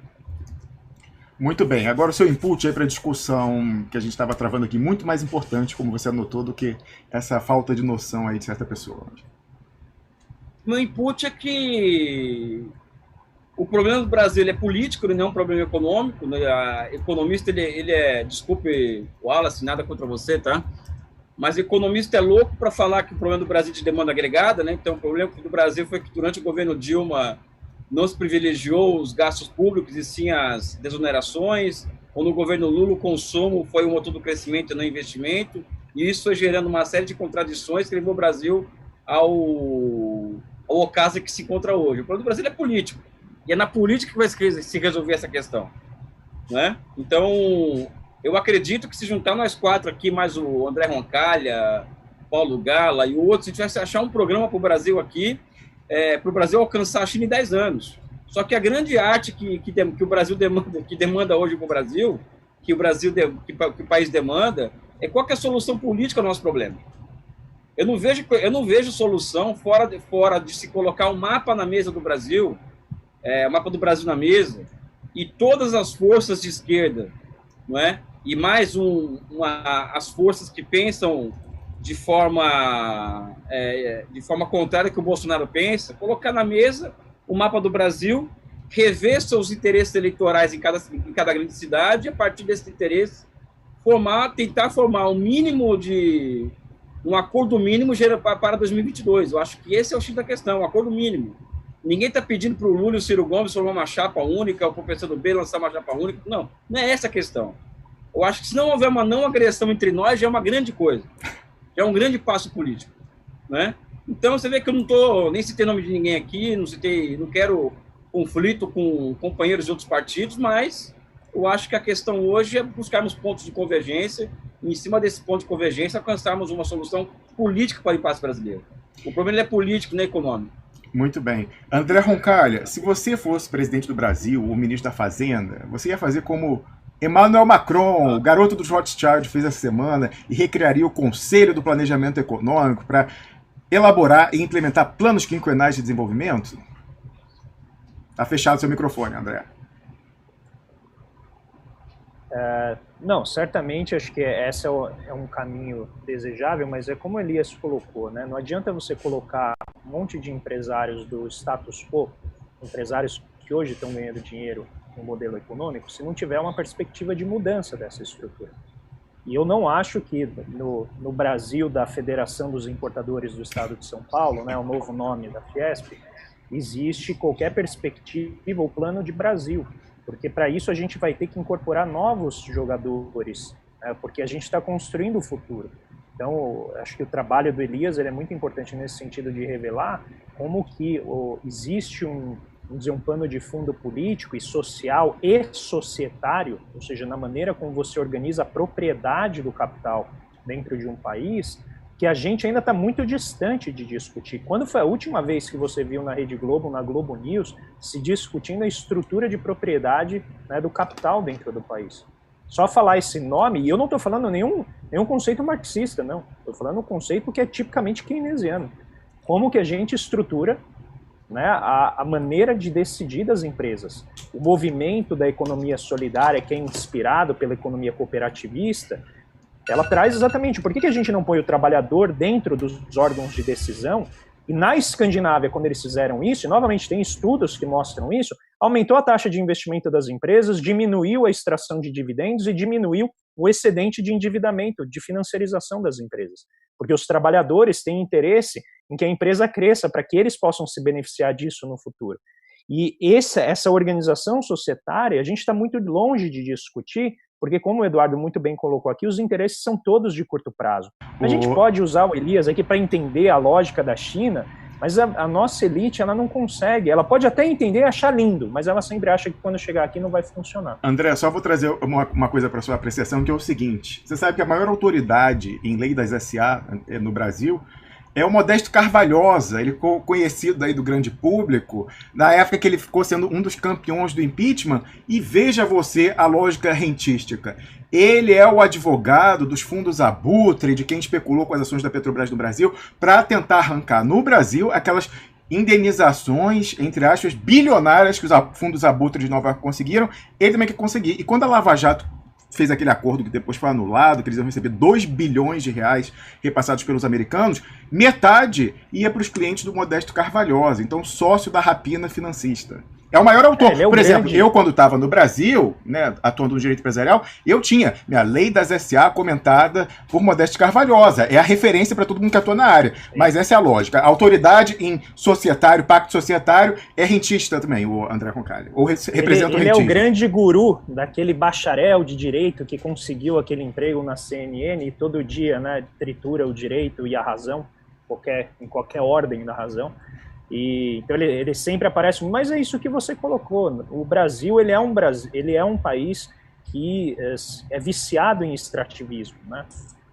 Muito bem. Agora o seu input aí para a discussão que a gente estava travando aqui, muito mais importante, como você anotou, do que essa falta de noção aí de certa pessoa. Meu input é que o problema do Brasil é político, ele não é um problema econômico, né? A economista, desculpe, Wallace, nada contra você, tá? Mas economista é louco para falar que o problema do Brasil é de demanda agregada, né? Então, o problema do Brasil foi que durante o governo Dilma não se privilegiou os gastos públicos e sim as desonerações, ou no governo Lula o consumo foi o motor do crescimento e não investimento, e isso foi gerando uma série de contradições que levou o Brasil ao ocaso que se encontra hoje. O problema do Brasil é político, e é na política que vai se resolver essa questão, né? Então, eu acredito que se juntar nós quatro aqui, mais o André Roncalha, Paulo Gala e outros, a gente vai achar um programa para o Brasil aqui, para o Brasil alcançar a China em 10 anos. Só que a grande arte que o Brasil demanda hoje para o Brasil, que o país demanda, é qual que é a solução política ao nosso problema. Eu não vejo solução fora de se colocar um mapa na mesa do Brasil, o mapa do Brasil na mesa, e todas as forças de esquerda, não é? E mais as forças que pensam de forma contrária que o Bolsonaro pensa, colocar na mesa o mapa do Brasil, rever seus interesses eleitorais em cada grande cidade, e a partir desse interesse tentar formar um acordo mínimo para 2022. Eu acho que esse é o X da questão, um acordo mínimo. Ninguém está pedindo para o Lula e o Ciro Gomes formar uma chapa única, ou para o PCdoB lançar uma chapa única. Não é essa a questão. Eu acho que se não houver uma não agressão entre nós, já é uma grande coisa. Já é um grande passo político, né? Então, você vê que eu nem citei nome de ninguém aqui, não quero conflito com companheiros de outros partidos, mas eu acho que a questão hoje é buscarmos pontos de convergência e, em cima desse ponto de convergência, alcançarmos uma solução política para o impasse brasileiro. O problema é político, não é econômico. Muito bem. André Roncalha, se você fosse presidente do Brasil, ou ministro da Fazenda, você ia fazer como Emmanuel Macron, o garoto dos Rothschild, fez essa semana, e recriaria o Conselho do Planejamento Econômico para elaborar e implementar planos quinquenais de desenvolvimento? Está fechado seu microfone, André. Não, certamente acho que esse é um caminho desejável, mas é como o Elias colocou, né? Não adianta você colocar um monte de empresários do status quo, empresários que hoje estão ganhando dinheiro no modelo econômico, se não tiver uma perspectiva de mudança dessa estrutura. E eu não acho que no Brasil da Federação dos Importadores do Estado de São Paulo, né, o novo nome da Fiesp, existe qualquer perspectiva ou plano de Brasil, porque para isso a gente vai ter que incorporar novos jogadores, né, porque a gente está construindo o futuro. Então, acho que o trabalho do Elias ele é muito importante nesse sentido de revelar como que existe um pano de fundo político e social e societário, ou seja, na maneira como você organiza a propriedade do capital dentro de um país, que a gente ainda está muito distante de discutir. Quando foi a última vez que você viu na Rede Globo, na Globo News, se discutindo a estrutura de propriedade, né, do capital dentro do país? Só falar esse nome, e eu não estou falando nenhum conceito marxista, não. Estou falando um conceito que é tipicamente keynesiano. como que a gente estrutura, né, a maneira de decidir das empresas. O movimento da economia solidária, que é inspirado pela economia cooperativista, ela traz exatamente por que a gente não põe o trabalhador dentro dos órgãos de decisão. E na Escandinávia, quando eles fizeram isso, e novamente tem estudos que mostram isso, aumentou a taxa de investimento das empresas, diminuiu a extração de dividendos e diminuiu o excedente de endividamento, de financiarização das empresas. Porque os trabalhadores têm interesse em que a empresa cresça para que eles possam se beneficiar disso no futuro. E essa organização societária, a gente está muito longe de discutir, porque como o Eduardo muito bem colocou aqui, os interesses são todos de curto prazo. A gente pode usar o Elias aqui para entender a lógica da China, mas a nossa elite, ela não consegue. Ela pode até entender e achar lindo, mas ela sempre acha que quando chegar aqui não vai funcionar. André, só vou trazer uma coisa para sua apreciação, que é o seguinte. Você sabe que a maior autoridade em lei das SA no Brasil é o Modesto Carvalhosa. Ele ficou conhecido aí do grande público na época que ele ficou sendo um dos campeões do impeachment, e veja você a lógica rentística. Ele é o advogado dos fundos Abutre, de quem especulou com as ações da Petrobras no Brasil, para tentar arrancar no Brasil aquelas indenizações, entre aspas, bilionárias que os fundos Abutre de Nova York conseguiram. Ele também quer conseguir. E quando a Lava Jato fez aquele acordo que depois foi anulado, que eles iam receber 2 bilhões de reais repassados pelos americanos, metade ia para os clientes do Modesto Carvalhosa, então sócio da rapina financista. É o maior autor. Por exemplo, eu quando estava no Brasil, né, atuando no direito empresarial, eu tinha minha Lei das SA comentada por Modesto Carvalhosa. É a referência para todo mundo que atua na área. Mas essa é a lógica. A autoridade em societário, pacto societário, é rentista também, o André Roncalli. Ou representa o rentismo. Ele é o grande guru daquele bacharel de direito que conseguiu aquele emprego na CNN e todo dia, né, tritura o direito e a razão, em qualquer ordem da razão. Então ele sempre aparece, mas é isso que você colocou. O Brasil, ele é um país que é viciado em extrativismo, né?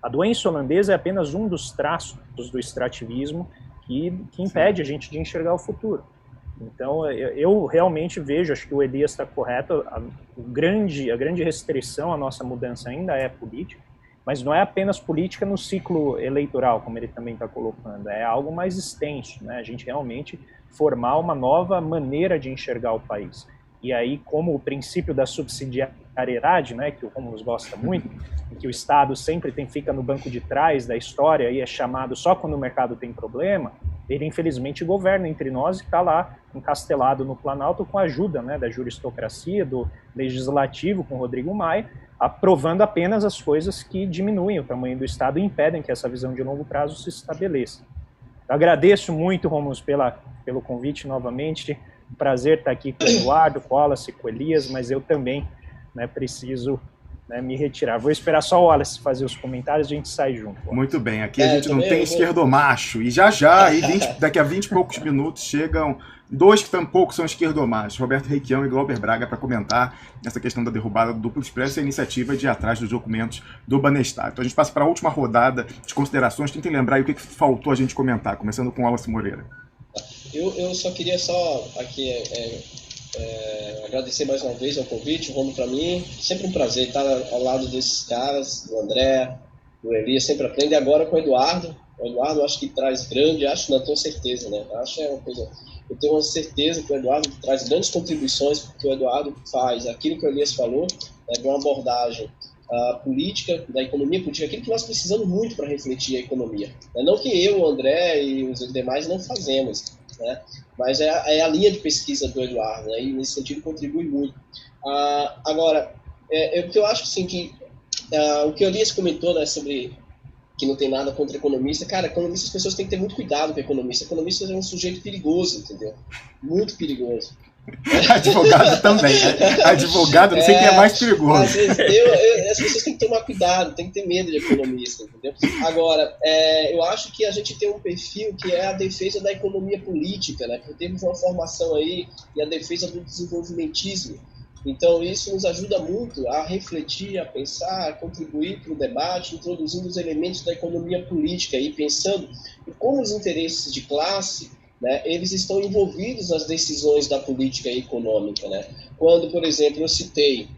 A doença holandesa é apenas um dos traços do extrativismo que impede a gente de enxergar o futuro. Então eu realmente vejo, acho que o Elias está correto, a grande restrição à nossa mudança ainda é política, mas não é apenas política no ciclo eleitoral, como ele também está colocando, é algo mais extenso, né? A gente realmente formar uma nova maneira de enxergar o país. E aí, como o princípio da subsidiariedade, né, que o Romulo gosta muito, em que o Estado sempre fica no banco de trás da história e é chamado só quando o mercado tem problema, ele infelizmente governa entre nós e está lá encastelado no Planalto com a ajuda, né, da juristocracia, do legislativo com Rodrigo Maia, aprovando apenas as coisas que diminuem o tamanho do Estado e impedem que essa visão de longo prazo se estabeleça. Eu agradeço muito, Romulo, pelo convite novamente. Um prazer estar aqui com o Eduardo, com o Wallace, com o Elias, mas eu também, né, preciso, né, me retirar. Vou esperar só o Wallace fazer os comentários e a gente sai junto. Muito bem, aqui a gente não tem esquerdomacho. E já, daqui a 20 e poucos minutos, chegam 2 que tampouco são esquerdomachos, Roberto Requião e Glauber Braga, para comentar essa questão da derrubada do Duplo Expresso e a iniciativa de ir atrás dos documentos do Banestar. Então a gente passa para a última rodada de considerações. Tentem lembrar aí o que faltou a gente comentar, começando com o Wallace Moreira. Eu só queria aqui agradecer mais uma vez ao convite, o Romulo, para mim. Sempre um prazer estar ao lado desses caras, do André, do Elias, sempre aprende. E agora com o Eduardo. O Eduardo acho que traz não tenho certeza, né? Acho que é uma coisa. Eu tenho uma certeza que o Eduardo traz grandes contribuições, porque o Eduardo faz aquilo que o Elias falou, né, de uma abordagem política, da economia política, aquilo que nós precisamos muito para refletir a economia. Não que eu, o André e os demais não fazemos, né? Mas é a linha de pesquisa do Eduardo, né? E nesse sentido contribui muito. Agora, o que eu acho assim, que o que o Elias comentou, né, sobre que não tem nada contra economista, cara, economista, as pessoas têm que ter muito cuidado com economista. Economista é um sujeito perigoso, entendeu? Muito perigoso. Advogado também, né? Advogado, não sei quem é mais perigoso. Às vezes, as pessoas têm que tomar cuidado, tem que ter medo de economista, entendeu? Agora, eu acho que a gente tem um perfil que é a defesa da economia política, né? Porque temos uma formação aí e a defesa do desenvolvimentismo. Então, isso nos ajuda muito a refletir, a pensar, a contribuir para o debate, introduzindo os elementos da economia política e pensando em como os interesses de classe, né, eles estão envolvidos nas decisões da política econômica, né? Quando, por exemplo, eu citei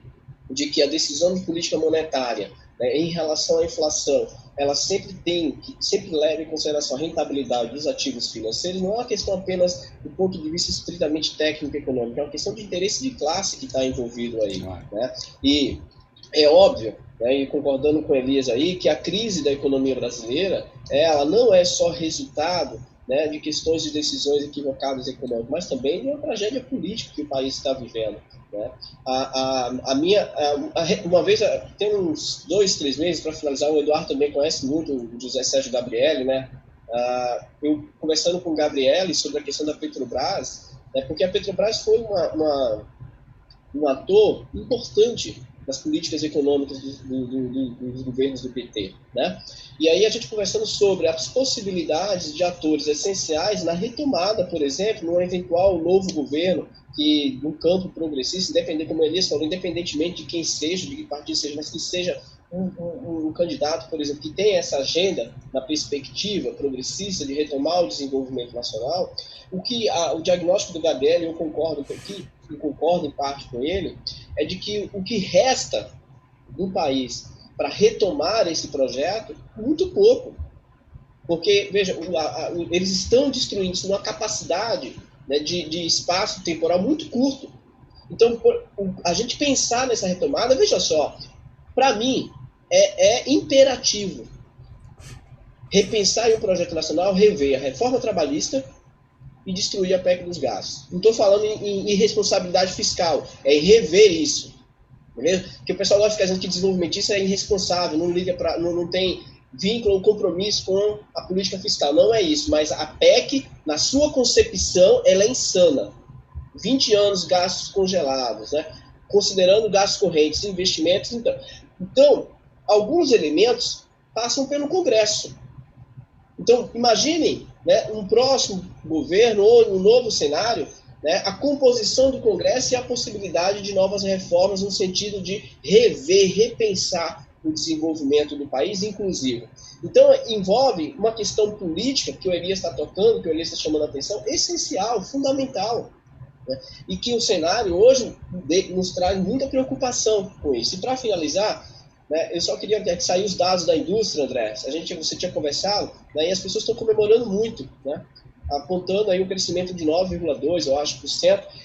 de que a decisão de política monetária, né, em relação à inflação, ela sempre leva em consideração a rentabilidade dos ativos financeiros, não é uma questão apenas do ponto de vista estritamente técnico e econômico, é uma questão de interesse de classe que está envolvido aí, né? E é óbvio, né, e concordando com o Elias aí, que a crise da economia brasileira, ela não é só resultado, né, de questões de decisões equivocadas econômicas, mas também de uma tragédia política que o país está vivendo, né? Uma vez, tem uns 2, 3 meses, para finalizar, o Eduardo também conhece muito o José Sérgio Gabrielli, né? Eu conversando com o Gabrielli sobre a questão da Petrobras, né, porque a Petrobras foi um ator importante nas políticas econômicas dos governos do PT, né? E aí a gente conversando sobre as possibilidades de atores essenciais na retomada, por exemplo, num eventual novo governo que, no campo progressista, como o Elias falou, independentemente de quem seja, de que partido seja, mas que seja um candidato, por exemplo, que tenha essa agenda na perspectiva progressista de retomar o desenvolvimento nacional, o diagnóstico do Gabriel, eu concordo aqui, e concordo em parte com ele, é de que o que resta do país para retomar esse projeto, muito pouco. Porque, veja, eles estão destruindo isso numa capacidade, né, de espaço temporal muito curto. Então, a gente pensar nessa retomada, veja só, para mim, é imperativo repensar em um projeto nacional, rever a reforma trabalhista e destruir a PEC dos gastos. Não estou falando em irresponsabilidade fiscal, é em rever isso. Beleza? Porque o pessoal gosta de ficar dizendo que desenvolvimentista é irresponsável, não tem vínculo ou compromisso com a política fiscal. Não é isso, mas a PEC, na sua concepção, ela é insana. 20 anos gastos congelados, né? Considerando gastos correntes, investimentos. Então, alguns elementos passam pelo Congresso. Então, imaginem, né, um próximo governo ou um novo cenário, né, a composição do Congresso e a possibilidade de novas reformas no sentido de rever, repensar o desenvolvimento do país inclusivo. Então, envolve uma questão política que o Elias está tocando, que o Elias está chamando a atenção, essencial, fundamental, né, e que o cenário hoje nos traz muita preocupação com isso. E para finalizar, né, eu só queria que saíssem os dados da indústria, André. Você tinha conversado, né, e as pessoas estão comemorando muito, né, apontando aí um crescimento de 9,2%, eu acho,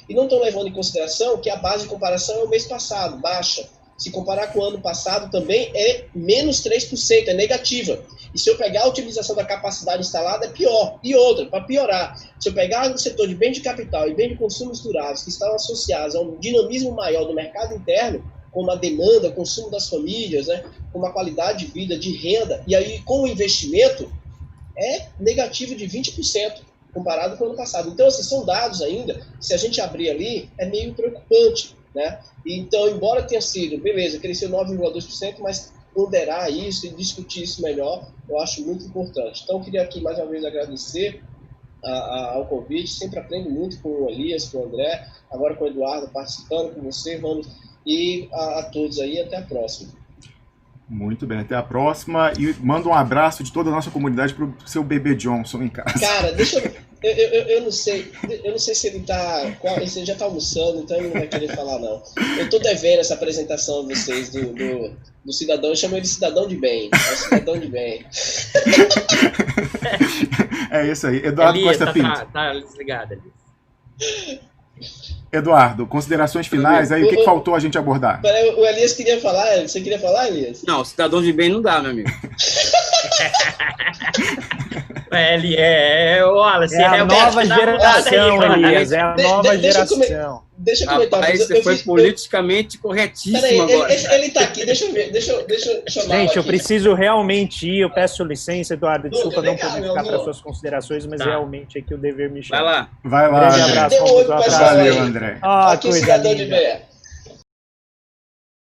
e não estão levando em consideração que a base de comparação é o mês passado, baixa. Se comparar com o ano passado também é menos 3%, é negativa. E se eu pegar a utilização da capacidade instalada, é pior. E outra, para piorar, se eu pegar o setor de bens de capital e bens de consumos duráveis que estão associados a um dinamismo maior do mercado interno, como a demanda, o consumo das famílias, né, como a qualidade de vida, de renda, e aí com o investimento, é negativo de 20% comparado com o ano passado. Então, esses são dados ainda, se a gente abrir ali, é meio preocupante, né? Então, embora tenha sido, beleza, cresceu 9,2%, mas ponderar isso e discutir isso melhor, eu acho muito importante. Então, eu queria aqui, mais uma vez, agradecer ao convite, sempre aprendo muito com o Elias, com o André, agora com o Eduardo participando, com você, vamos, e a todos aí, até a próxima. Muito bem, até a próxima. E manda um abraço de toda a nossa comunidade pro seu bebê Johnson em casa. Cara, deixa eu não sei se ele já tá almoçando, então ele não vai querer falar, não. Eu tô devendo essa apresentação a vocês do cidadão, eu chamo ele de cidadão de bem. É o cidadão de bem. É isso aí. Eduardo Elias, Costa Pinto. Tá desligado, Elias. Eduardo, considerações finais, aí o que faltou a gente abordar? Peraí, o Elias queria falar, você queria falar, Elias? Não, cidadão de bem não dá, meu amigo. Wallace, é a nova geração, Elias, é a nova geração. Deixa eu comentar. Rapaz, você foi politicamente corretíssimo peraí, agora. Ele tá aqui, deixa eu ver, deixa eu chamar. Gente, eu aqui. Preciso realmente ir, eu peço licença, Eduardo, desculpa Vem não cá, poder meu ficar para amor. suas considerações, mas Tá. realmente é que o dever me chama. Vai lá. Vai lá, Grande André. abraço, Dê um vamos oi pro ao pessoal abraço. Valeu, aí. André. Ah, Aqui o coisa cidadão de linda. bem.